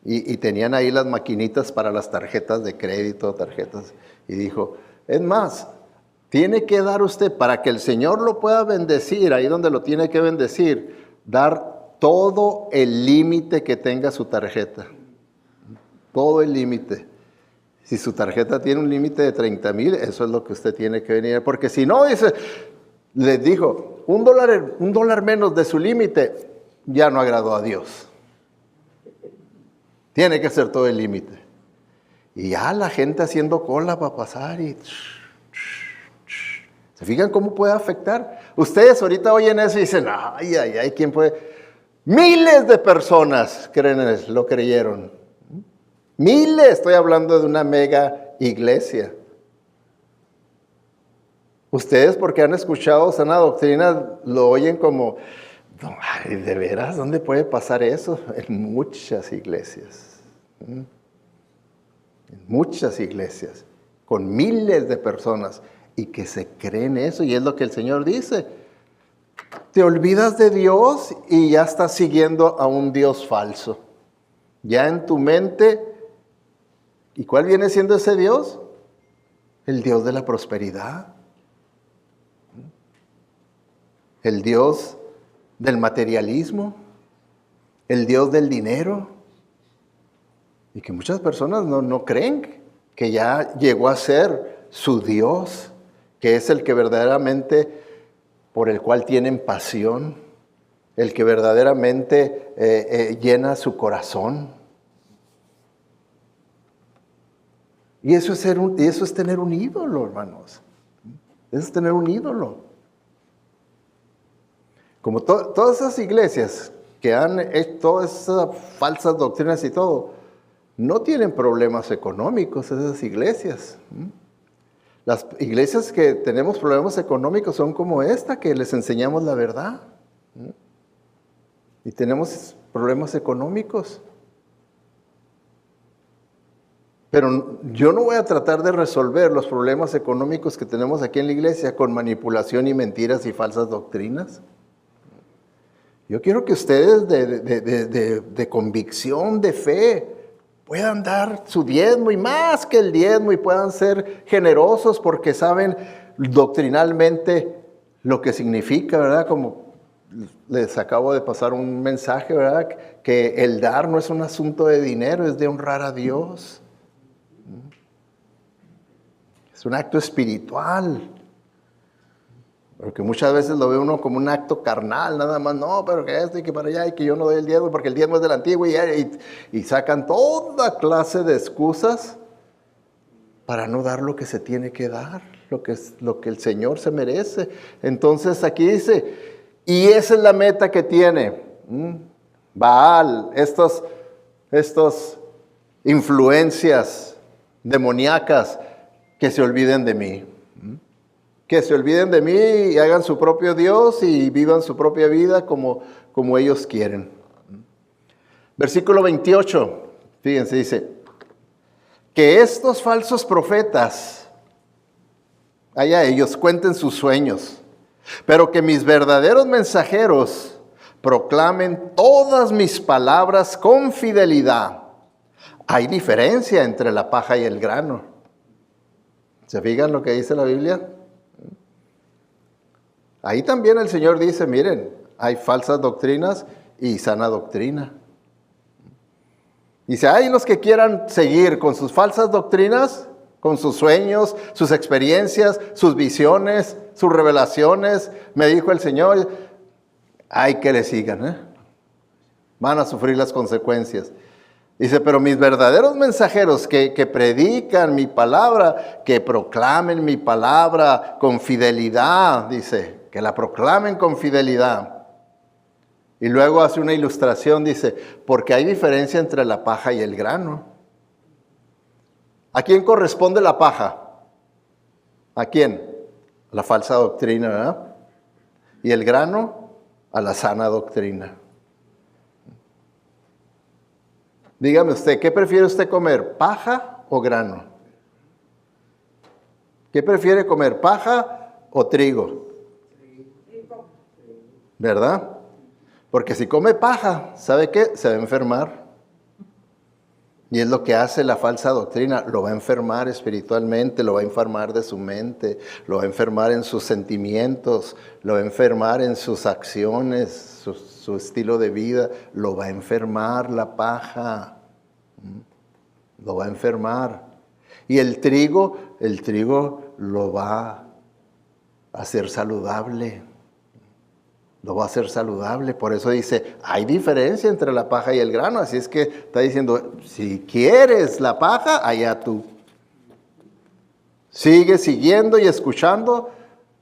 y tenían ahí las maquinitas para las tarjetas de crédito, y dijo, es más, tiene que dar usted, para que el Señor lo pueda bendecir, ahí donde lo tiene que bendecir, dar todo el límite que tenga su tarjeta. Todo el límite. Si su tarjeta tiene un límite de 30,000, eso es lo que usted tiene que venir. Porque si no, les dijo, $1 menos de su límite, ya no agradó a Dios. Tiene que ser todo el límite. Y ya la gente haciendo cola para pasar y... ¿Se fijan cómo puede afectar? Ustedes ahorita oyen eso y dicen, ay, ¿quién puede? Miles de personas lo creyeron. Miles, estoy hablando de una mega iglesia. Ustedes, porque han escuchado sana doctrina, lo oyen como, ay, ¿de veras? ¿Dónde puede pasar eso? En muchas iglesias. En muchas iglesias, con miles de personas, y que se creen eso, y es lo que el Señor dice. Te olvidas de Dios y ya estás siguiendo a un Dios falso. Ya en tu mente... ¿Y cuál viene siendo ese Dios? El Dios de la prosperidad. El Dios del materialismo. El Dios del dinero. Y que muchas personas no creen que ya llegó a ser su Dios, que es el que verdaderamente, por el cual tienen pasión, el que verdaderamente llena su corazón. Y eso es tener un ídolo, hermanos. Eso es tener un ídolo. Como todas esas iglesias que han hecho todas esas falsas doctrinas y todo, no tienen problemas económicos esas iglesias. Las iglesias que tenemos problemas económicos son como esta, que les enseñamos la verdad. Y tenemos problemas económicos. Pero yo no voy a tratar de resolver los problemas económicos que tenemos aquí en la iglesia con manipulación y mentiras y falsas doctrinas. Yo quiero que ustedes de convicción, de fe, puedan dar su diezmo y más que el diezmo y puedan ser generosos porque saben doctrinalmente lo que significa, ¿verdad? Como les acabo de pasar un mensaje, ¿verdad? Que el dar no es un asunto de dinero, es de honrar a Dios. Es un acto espiritual. Porque muchas veces lo ve uno como un acto carnal, nada más, no, pero que esto y que para allá y que yo no doy el diezmo porque el diezmo es del antiguo y sacan toda clase de excusas para no dar lo que se tiene que dar, lo que el Señor se merece. Entonces aquí dice, y esa es la meta que tiene Baal, estos influencias demoníacas, que se olviden de mí. Que se olviden de mí y hagan su propio Dios y vivan su propia vida como ellos quieren. Versículo 28, fíjense, dice, que estos falsos profetas, allá ellos, cuenten sus sueños, pero que mis verdaderos mensajeros proclamen todas mis palabras con fidelidad. Hay diferencia entre la paja y el grano. ¿Se fijan lo que dice la Biblia? Ahí también el Señor dice, miren, hay falsas doctrinas y sana doctrina. Dice, hay los que quieran seguir con sus falsas doctrinas, con sus sueños, sus experiencias, sus visiones, sus revelaciones. Me dijo el Señor, hay que le sigan, van a sufrir las consecuencias. Dice, pero mis verdaderos mensajeros que predican mi palabra, que proclamen mi palabra con fidelidad, dice, que la proclamen con fidelidad. Y luego hace una ilustración, dice, porque hay diferencia entre la paja y el grano. ¿A quién corresponde la paja? ¿A quién? A la falsa doctrina, ¿verdad? Y el grano, a la sana doctrina. Dígame usted, ¿qué prefiere usted comer, paja o grano? ¿Qué prefiere comer, paja o trigo? ¿Verdad? Porque si come paja, ¿sabe qué? Se va a enfermar. Y es lo que hace la falsa doctrina, lo va a enfermar espiritualmente, lo va a enfermar de su mente, lo va a enfermar en sus sentimientos, lo va a enfermar en sus acciones, su estilo de vida, lo va a enfermar la paja, lo va a enfermar. Y el trigo lo va a hacer saludable. Lo va a hacer saludable. Por eso dice, hay diferencia entre la paja y el grano. Así es que está diciendo, si quieres la paja, allá tú. Sigue siguiendo y escuchando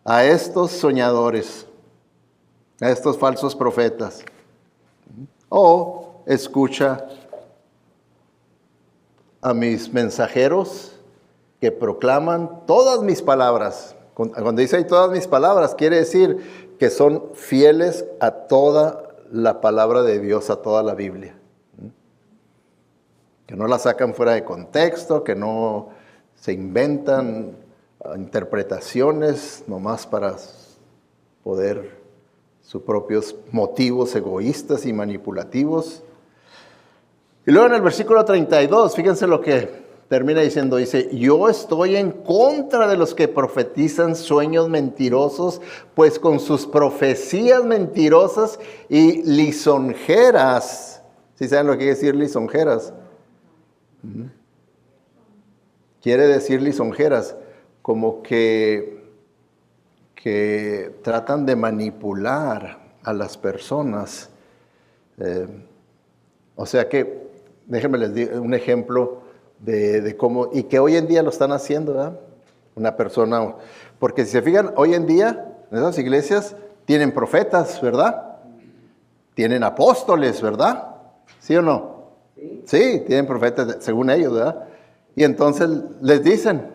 a estos soñadores, a estos falsos profetas. O escucha a mis mensajeros que proclaman todas mis palabras. Cuando dice ahí todas mis palabras, quiere decir que son fieles a toda la palabra de Dios, a toda la Biblia. Que no la sacan fuera de contexto, que no se inventan interpretaciones nomás para poder sus propios motivos egoístas y manipulativos. Y luego en el versículo 32, fíjense lo que termina diciendo, dice, yo estoy en contra de los que profetizan sueños mentirosos, pues con sus profecías mentirosas y lisonjeras, ¿sí saben lo que quiere decir lisonjeras? Quiere decir lisonjeras, como que tratan de manipular a las personas. O sea que, déjenme les digo un ejemplo de cómo, y que hoy en día lo están haciendo, ¿verdad? Una persona, porque si se fijan, hoy en día en esas iglesias tienen profetas, ¿verdad? Tienen apóstoles, ¿verdad? ¿Sí o no? Sí, tienen profetas según ellos, ¿verdad? Y entonces les dicen,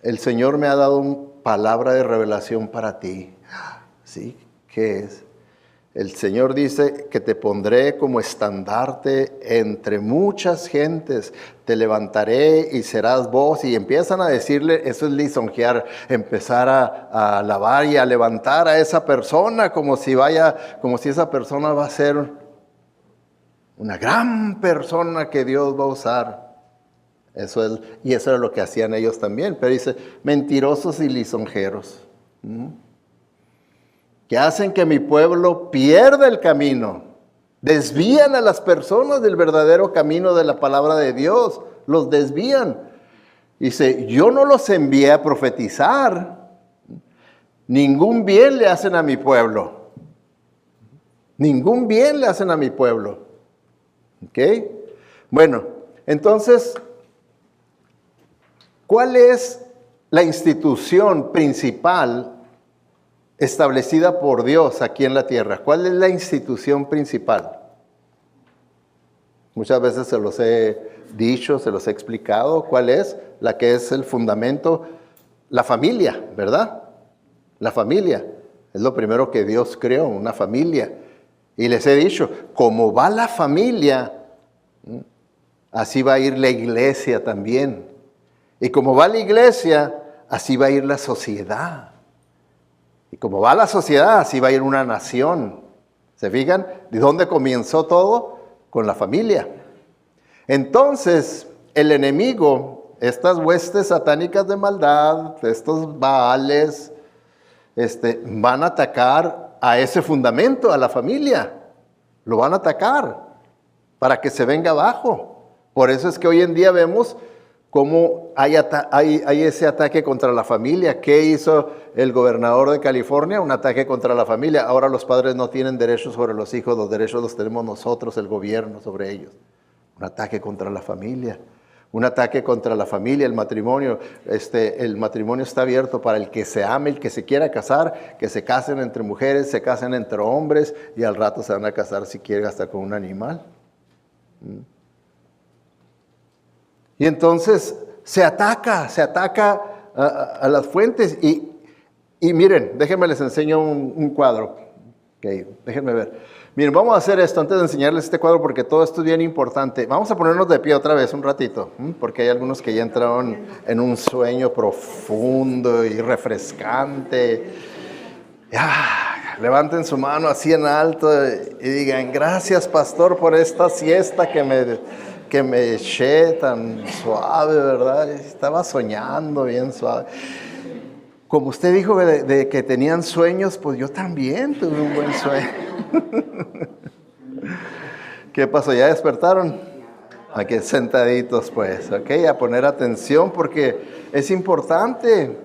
el Señor me ha dado una palabra de revelación para ti. ¿Sí? ¿Qué es? El Señor dice que te pondré como estandarte entre muchas gentes, te levantaré y serás voz. Y empiezan a decirle, eso es lisonjear, empezar a alabar y a levantar a esa persona como si esa persona va a ser una gran persona que Dios va a usar. Y eso era lo que hacían ellos también. Pero dice, mentirosos y lisonjeros. Que hacen que mi pueblo pierda el camino. Desvían a las personas del verdadero camino de la palabra de Dios. Los desvían. Dice, yo no los envié a profetizar. Ningún bien le hacen a mi pueblo. Ningún bien le hacen a mi pueblo. ¿Ok? Bueno, entonces, ¿cuál es la institución principal establecida por Dios aquí en la tierra? ¿Cuál es la institución principal? Muchas veces se los he dicho, se los he explicado. ¿Cuál es? La que es el fundamento, la familia, ¿verdad? La familia. Es lo primero que Dios creó, una familia. Y les he dicho, como va la familia, así va a ir la iglesia también. Y como va la iglesia, así va a ir la sociedad. Y como va la sociedad, así va a ir una nación. ¿Se fijan? ¿De dónde comenzó todo? Con la familia. Entonces, el enemigo, estas huestes satánicas de maldad, estos baales, van a atacar a ese fundamento, a la familia. Lo van a atacar para que se venga abajo. Por eso es que hoy en día vemos cómo hay ese ataque contra la familia. ¿Qué hizo el gobernador de California? Un ataque contra la familia. Ahora los padres no tienen derechos sobre los hijos, los derechos los tenemos nosotros, el gobierno, sobre ellos. Un ataque contra la familia. Un ataque contra la familia, el matrimonio. El matrimonio está abierto para el que se ame, el que se quiera casar, que se casen entre mujeres, se casen entre hombres y al rato se van a casar si quieren hasta con un animal. Y entonces se ataca a las fuentes. Y miren, déjenme les enseño un cuadro. Okay, déjenme ver. Miren, vamos a hacer esto antes de enseñarles este cuadro porque todo esto es bien importante. Vamos a ponernos de pie otra vez un ratito, porque hay algunos que ya entraron en un sueño profundo y refrescante. Levanten su mano así en alto y digan, gracias pastor por esta siesta que me eché tan suave, ¿verdad? Estaba soñando bien suave. Como usted dijo de que tenían sueños, pues yo también tuve un buen sueño. ¿Qué pasó? ¿Ya despertaron? Aquí sentaditos pues, ¿ok? A poner atención porque es importante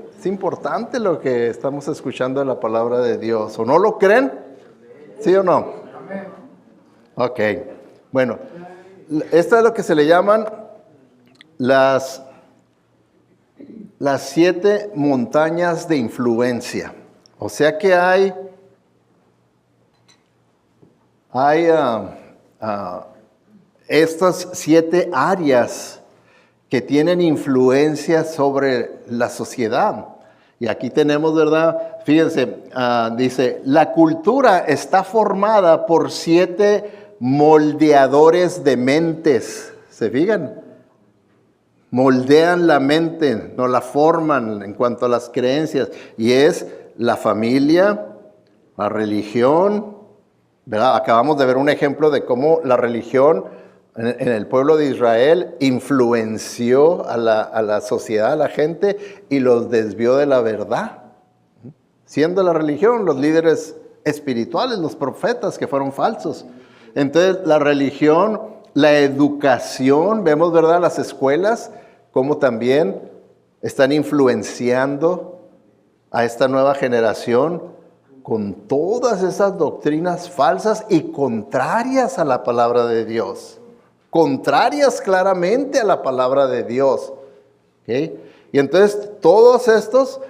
lo que estamos escuchando de la palabra de Dios. ¿O no lo creen? ¿Sí o no? Ok, bueno, esto es lo que se le llaman las 7 montañas de influencia. O sea que hay estas 7 áreas que tienen influencia sobre la sociedad. Y aquí tenemos, ¿verdad? Fíjense, dice, la cultura está formada por 7 moldeadores de mentes. ¿Se fijan? Moldean la mente, no la forman en cuanto a las creencias. Y es la familia, la religión, ¿verdad? Acabamos de ver un ejemplo de cómo la religión en el pueblo de Israel influenció a la sociedad, a la gente, y los desvió de la verdad. Siendo la religión los líderes espirituales, los profetas que fueron falsos. Entonces la religión, la educación, vemos, ¿verdad? Las escuelas, cómo también están influenciando a esta nueva generación con todas esas doctrinas falsas y contrarias a la palabra de Dios. Contrarias claramente a la palabra de Dios. ¿Okay? Y entonces todos estos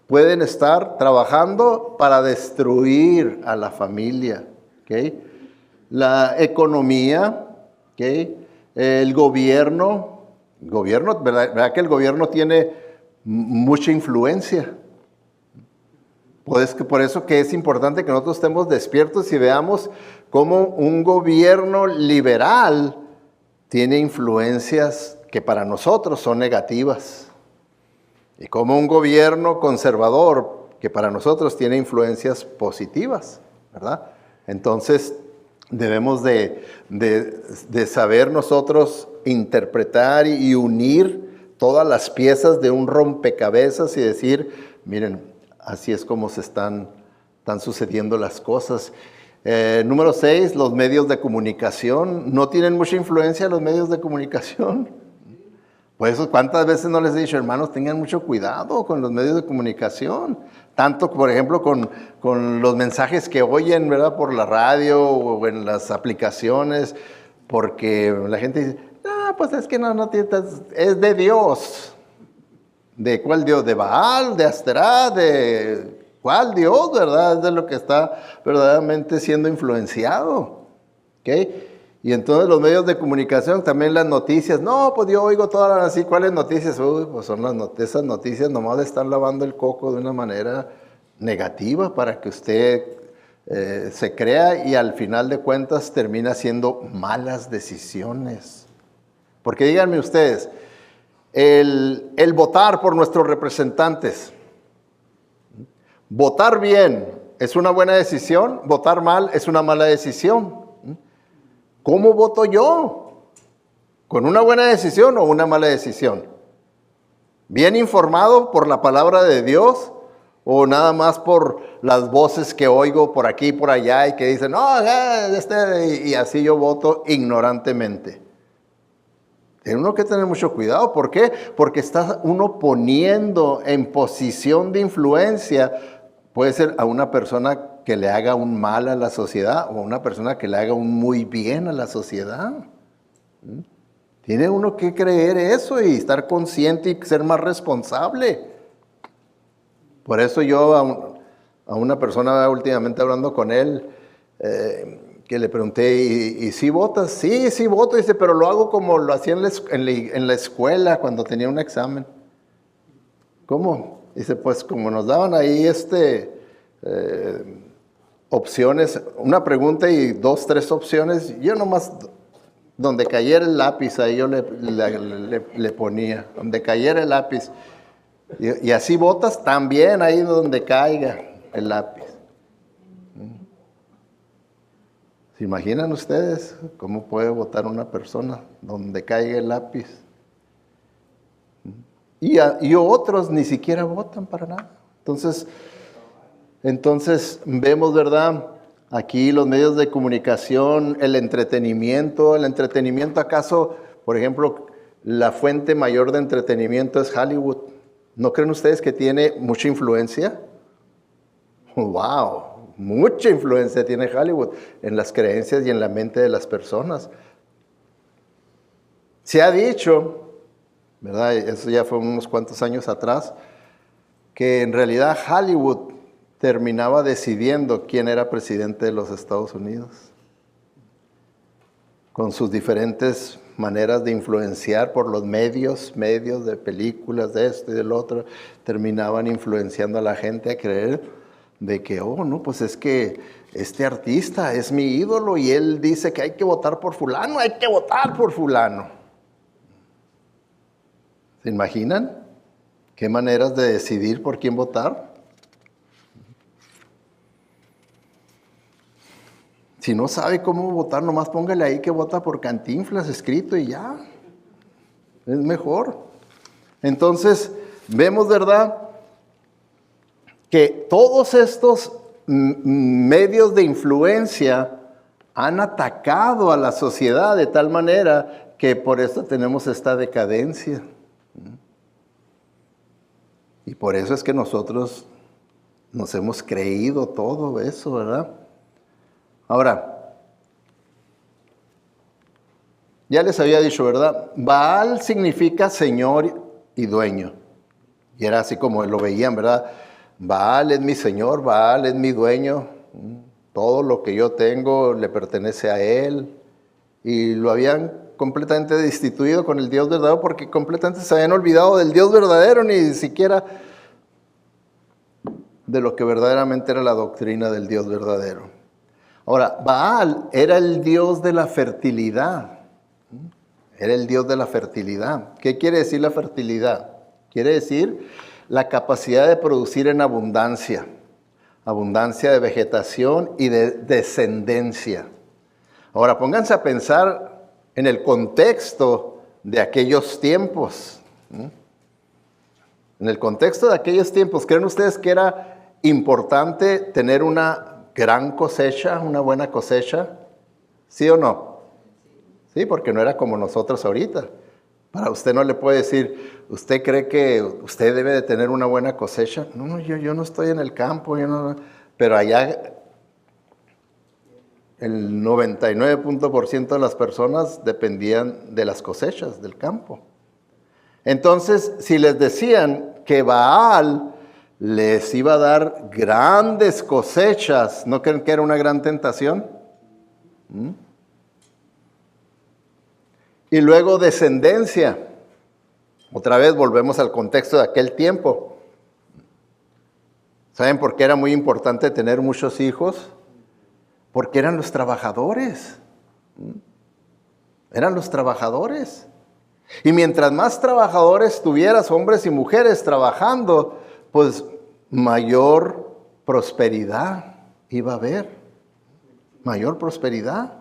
pueden estar trabajando para destruir a la familia. ¿Okay? La economía, ¿okay? El gobierno, ¿verdad que el gobierno tiene mucha influencia? Pues por eso que es importante que nosotros estemos despiertos y veamos cómo un gobierno liberal tiene influencias que para nosotros son negativas. Y como un gobierno conservador que para nosotros tiene influencias positivas, ¿verdad? Entonces debemos de saber nosotros interpretar y unir todas las piezas de un rompecabezas y decir, miren, así es como están sucediendo las cosas. Número 6, los medios de comunicación. ¿No tienen mucha influencia los medios de comunicación? Por eso, ¿cuántas veces no les he dicho, hermanos, tengan mucho cuidado con los medios de comunicación? Tanto, por ejemplo, con los mensajes que oyen, ¿verdad? Por la radio o en las aplicaciones, porque la gente dice, pues es que no es de Dios. ¿De cuál Dios? ¿De Baal? ¿De Asterá? ¿De cuál Dios? ¿Verdad? Es de lo que está verdaderamente siendo influenciado. ¿Okay? Y entonces los medios de comunicación, también las noticias, no, pues yo oigo todas las así, ¿cuáles noticias? Uy, pues son esas noticias nomás le están lavando el coco de una manera negativa para que usted se crea y al final de cuentas termina haciendo malas decisiones. Porque díganme ustedes, el votar por nuestros representantes, votar bien es una buena decisión, votar mal es una mala decisión. ¿Cómo voto yo? ¿Con una buena decisión o una mala decisión? ¿Bien informado por la palabra de Dios o nada más por las voces que oigo por aquí y por allá y que dicen, no, y así yo voto ignorantemente? Tiene uno que tener mucho cuidado. ¿Por qué? Porque está uno poniendo en posición de influencia, puede ser a una persona que le haga un mal a la sociedad o a una persona que le haga un muy bien a la sociedad. Tiene uno que creer eso y estar consciente y ser más responsable. Por eso yo a una persona últimamente hablando con él, que le pregunté, ¿y si votas? Sí, sí voto, dice, pero lo hago como lo hacía en la escuela cuando tenía un examen. ¿Cómo? Dice, pues como nos daban ahí opciones, una pregunta y 2, 3 opciones, yo nomás, donde cayera el lápiz, ahí yo le ponía, donde cayera el lápiz. Y así votas también ahí donde caiga el lápiz. ¿Se imaginan ustedes cómo puede votar una persona donde caiga el lápiz? Y otros ni siquiera votan para nada. Entonces vemos, ¿verdad? Aquí los medios de comunicación, el entretenimiento acaso, por ejemplo, la fuente mayor de entretenimiento es Hollywood. ¿No creen ustedes que tiene mucha influencia? ¡Wow! Mucha influencia tiene Hollywood en las creencias y en la mente de las personas. Se ha dicho, ¿verdad? Eso ya fue unos cuantos años atrás, que en realidad Hollywood terminaba decidiendo quién era presidente de los Estados Unidos. Con sus diferentes maneras de influenciar por los medios de películas, de esto y del otro, terminaban influenciando a la gente a creer de que, oh, no, pues es que este artista es mi ídolo y él dice que hay que votar por fulano, hay que votar por fulano. ¿Se imaginan qué maneras de decidir por quién votar? Si no sabe cómo votar, nomás póngale ahí que vota por Cantinflas escrito y ya. Es mejor. Entonces, vemos, ¿verdad?, que todos estos medios de influencia han atacado a la sociedad de tal manera que por eso tenemos esta decadencia. Y por eso es que nosotros nos hemos creído todo eso, ¿verdad? Ahora, ya les había dicho, ¿verdad? Baal significa señor y dueño. Y era así como lo veían, ¿verdad? Baal es mi señor, Baal es mi dueño. Todo lo que yo tengo le pertenece a él. Y lo habían completamente destituido con el Dios verdadero porque completamente se habían olvidado del Dios verdadero, ni siquiera de lo que verdaderamente era la doctrina del Dios verdadero. Ahora, Baal era el dios de la fertilidad. Era el dios de la fertilidad. ¿Qué quiere decir la fertilidad? Quiere decir la capacidad de producir en abundancia. Abundancia de vegetación y de descendencia. Ahora, pónganse a pensar en el contexto de aquellos tiempos. En el contexto de aquellos tiempos, ¿creen ustedes que era importante tener una gran cosecha, una buena cosecha? ¿Sí o no? Sí, porque no era como nosotros ahorita. Para usted no le puede decir, ¿usted cree que usted debe de tener una buena cosecha? No, yo no estoy en el campo, pero allá el 99% de las personas dependían de las cosechas del campo. Entonces, si les decían que Baal les iba a dar grandes cosechas, ¿no creen que era una gran tentación? Y luego descendencia. Otra vez volvemos al contexto de aquel tiempo. ¿Saben por qué era muy importante tener muchos hijos? Porque eran los trabajadores. Eran los trabajadores. Y mientras más trabajadores tuvieras, hombres y mujeres trabajando, pues mayor prosperidad iba a haber. Mayor prosperidad.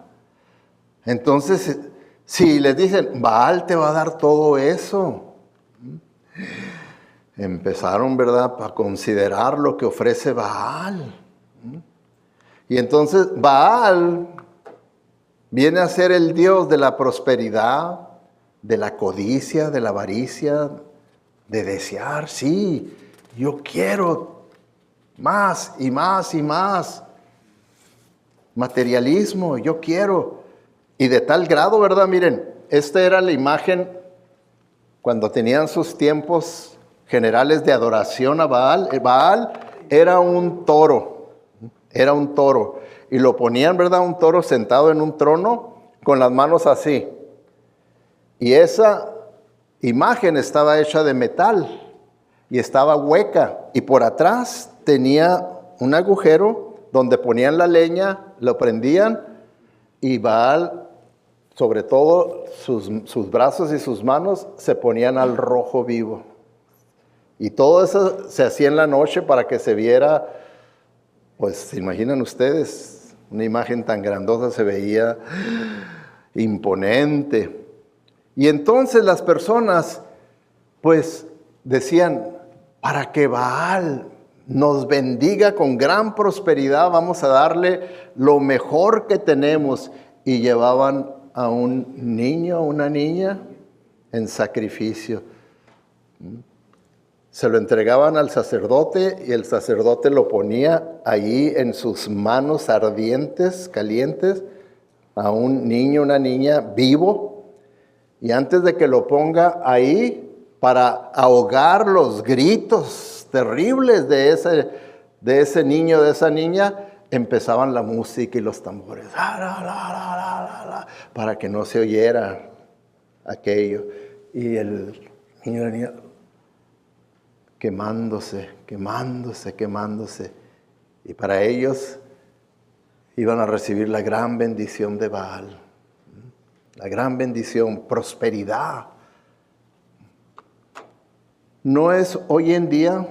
Entonces, si les dicen, Baal te va a dar todo eso, empezaron, ¿verdad?, a considerar lo que ofrece Baal. Y entonces Baal viene a ser el dios de la prosperidad, de la codicia, de la avaricia, de desear. Sí, yo quiero más y más y más. Materialismo, yo quiero. Y de tal grado, ¿verdad? Miren, esta era la imagen cuando tenían sus tiempos generales de adoración a Baal. Baal era un toro, y lo ponían, ¿verdad? Un toro sentado en un trono con las manos así. Y esa imagen estaba hecha de metal y estaba hueca, y por atrás tenía un agujero donde ponían la leña, lo prendían, y Baal, sobre todo sus brazos y sus manos, se ponían al rojo vivo. Y todo eso se hacía en la noche para que se viera, pues se imaginan ustedes, una imagen tan grandiosa, se veía imponente. Y entonces las personas pues decían, para que Baal nos bendiga con gran prosperidad, vamos a darle lo mejor que tenemos. Y llevaban a un niño, una niña, en sacrificio. Se lo entregaban al sacerdote y el sacerdote lo ponía ahí en sus manos ardientes, calientes, a un niño, una niña vivo. Y antes de que lo ponga ahí, para ahogar los gritos terribles de ese niño, de esa niña, empezaban la música y los tambores, para que no se oyera aquello. Y el niño venía quemándose. Y para ellos iban a recibir la gran bendición de Baal. La gran bendición, prosperidad. ¿No es hoy en día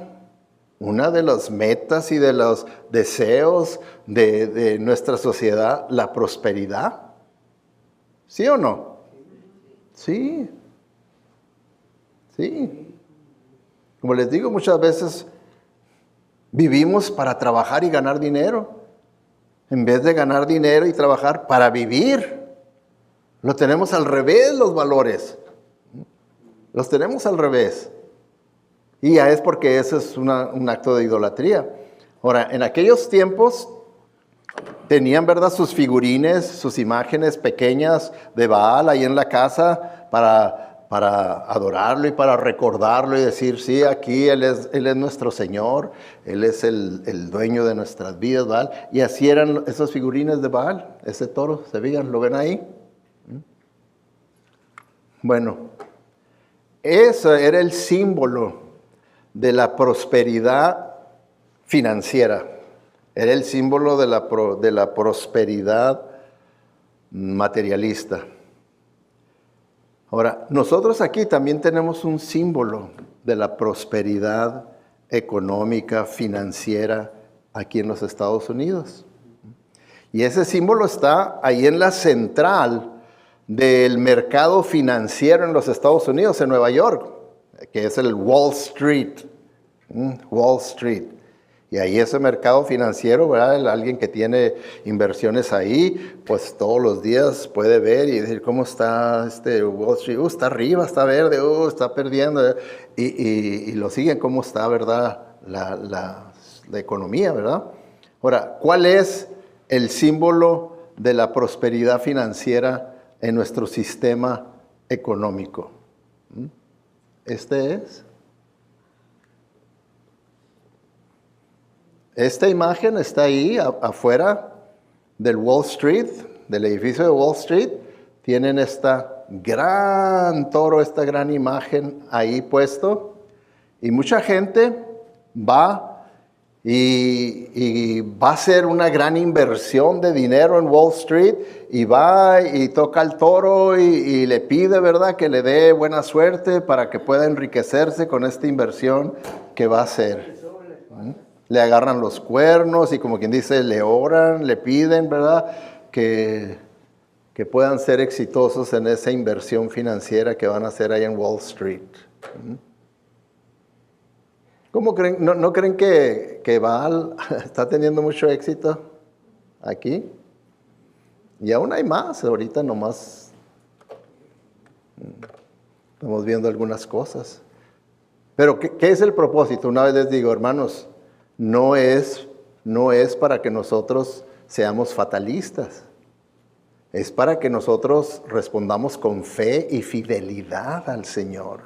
una de las metas y de los deseos de nuestra sociedad la prosperidad? ¿Sí o no? Sí. Como les digo, muchas veces vivimos para trabajar y ganar dinero, en vez de ganar dinero y trabajar para vivir. Lo tenemos al revés, los valores. Los tenemos al revés. Y ya es porque eso es un acto de idolatría. Ahora, en aquellos tiempos tenían, ¿verdad?, sus figurines, sus imágenes pequeñas de Baal ahí en la casa para adorarlo y para recordarlo y decir, sí, aquí Él es nuestro Señor, Él es el dueño de nuestras vidas, Baal. Y así eran esos figurines de Baal, ese toro, ¿se fijan? ¿Lo ven ahí? Bueno, eso era el símbolo de la prosperidad financiera. Era el símbolo de la prosperidad materialista. Ahora, nosotros aquí también tenemos un símbolo de la prosperidad económica, financiera, aquí en los Estados Unidos. Y ese símbolo está ahí en la central del mercado financiero en los Estados Unidos, en Nueva York, que es el Wall Street. Wall Street. Y ahí ese mercado financiero, ¿verdad? Alguien que tiene inversiones ahí, pues todos los días puede ver y decir, ¿cómo está este Wall Street? Está arriba, está verde, está perdiendo. Y lo siguen, ¿cómo está, verdad? La economía, ¿verdad? Ahora, ¿cuál es el símbolo de la prosperidad financiera en nuestro sistema económico? Este es. Esta imagen está ahí afuera del Wall Street, del edificio de Wall Street. Tienen esta gran toro, esta gran imagen ahí puesto. Y mucha gente va y va a hacer una gran inversión de dinero en Wall Street y va y toca al toro y le pide, ¿verdad?, que le dé buena suerte para que pueda enriquecerse con esta inversión que va a hacer. Le agarran los cuernos y, como quien dice, le oran, le piden, ¿verdad?, que puedan ser exitosos en esa inversión financiera que van a hacer ahí en Wall Street. ¿Cómo creen? ¿No creen que Baal está teniendo mucho éxito aquí? Y aún hay más, ahorita nomás estamos viendo algunas cosas. Pero ¿qué es el propósito? Una vez les digo, hermanos, no es para que nosotros seamos fatalistas. Es para que nosotros respondamos con fe y fidelidad al Señor.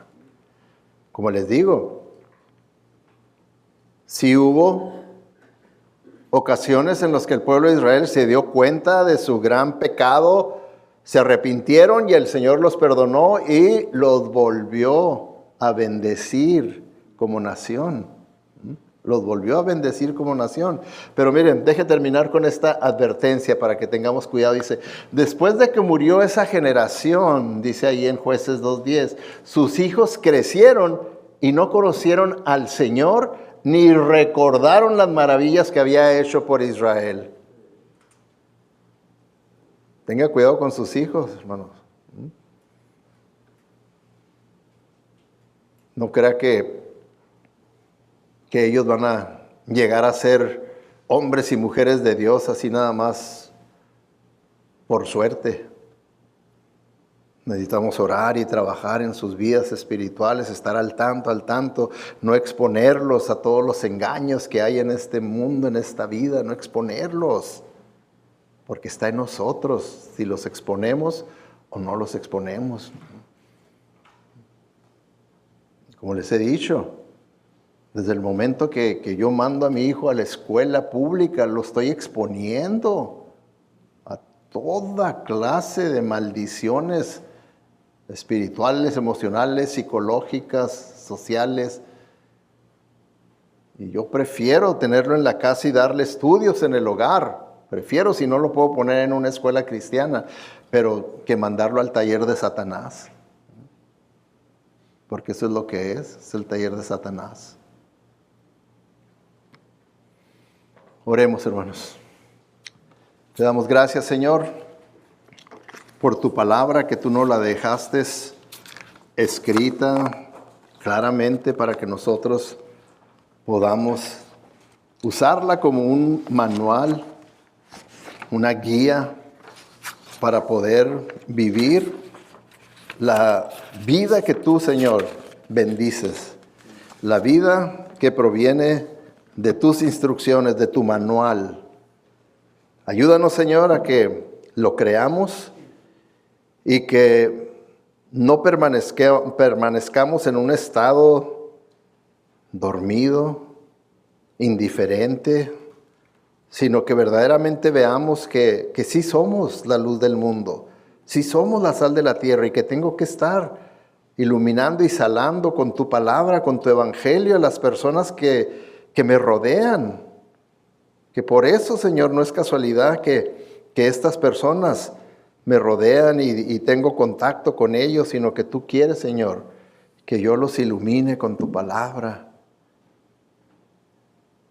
Como les digo, sí hubo ocasiones en las que el pueblo de Israel se dio cuenta de su gran pecado, se arrepintieron y el Señor los perdonó y los volvió a bendecir como nación. Los volvió a bendecir como nación. Pero miren, deje terminar con esta advertencia para que tengamos cuidado. Dice, después de que murió esa generación, dice ahí en Jueces 2:10, sus hijos crecieron y no conocieron al Señor, ni recordaron las maravillas que había hecho por Israel. Tenga cuidado con sus hijos, hermanos. No crea que ellos van a llegar a ser hombres y mujeres de Dios así nada más por suerte. Necesitamos orar y trabajar en sus vidas espirituales, estar al tanto, no exponerlos a todos los engaños que hay en este mundo, en esta vida, no exponerlos, porque está en nosotros si los exponemos o no los exponemos. Como les he dicho, desde el momento que yo mando a mi hijo a la escuela pública, lo estoy exponiendo a toda clase de maldiciones espirituales, emocionales, psicológicas, sociales. Y yo prefiero tenerlo en la casa y darle estudios en el hogar. Prefiero, si no lo puedo poner en una escuela cristiana, pero que mandarlo al taller de Satanás. Porque eso es lo que es el taller de Satanás. Oremos, hermanos. Te damos gracias, Señor, por tu palabra, que tú nos la dejaste escrita claramente para que nosotros podamos usarla como un manual, una guía para poder vivir la vida que tú, Señor, bendices. La vida que proviene de tus instrucciones, de tu manual. Ayúdanos, Señor, a que lo creamos y que no permanezcamos en un estado dormido, indiferente, sino que verdaderamente veamos que sí somos la luz del mundo, sí somos la sal de la tierra y que tengo que estar iluminando y salando con tu palabra, con tu evangelio a las personas que me rodean. Que por eso, Señor, no es casualidad que estas personas me rodean y tengo contacto con ellos, sino que tú quieres, Señor, que yo los ilumine con tu palabra.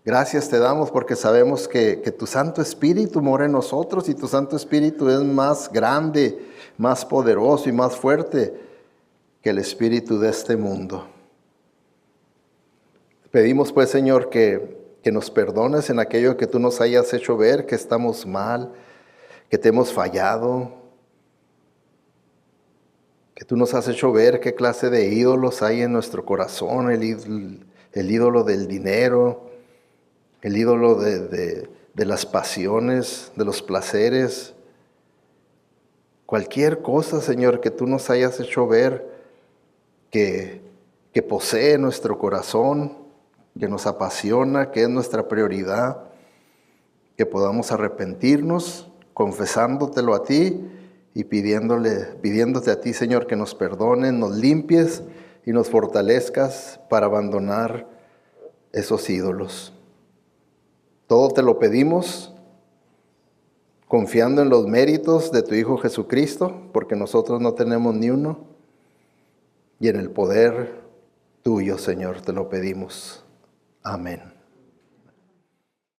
Gracias te damos porque sabemos que tu Santo Espíritu mora en nosotros y tu Santo Espíritu es más grande, más poderoso y más fuerte que el espíritu de este mundo. Pedimos pues, Señor, que nos perdones en aquello que tú nos hayas hecho ver, que estamos mal, que te hemos fallado, que tú nos has hecho ver qué clase de ídolos hay en nuestro corazón, el ídolo del dinero, el ídolo de las pasiones, de los placeres, cualquier cosa, Señor, que tú nos hayas hecho ver que posee nuestro corazón, que nos apasiona, que es nuestra prioridad, que podamos arrepentirnos confesándotelo a ti y pidiéndote a ti, Señor, que nos perdones, nos limpies y nos fortalezcas para abandonar esos ídolos. Todo te lo pedimos confiando en los méritos de tu Hijo Jesucristo, porque nosotros no tenemos ni uno, y en el poder tuyo, Señor, te lo pedimos. Amén.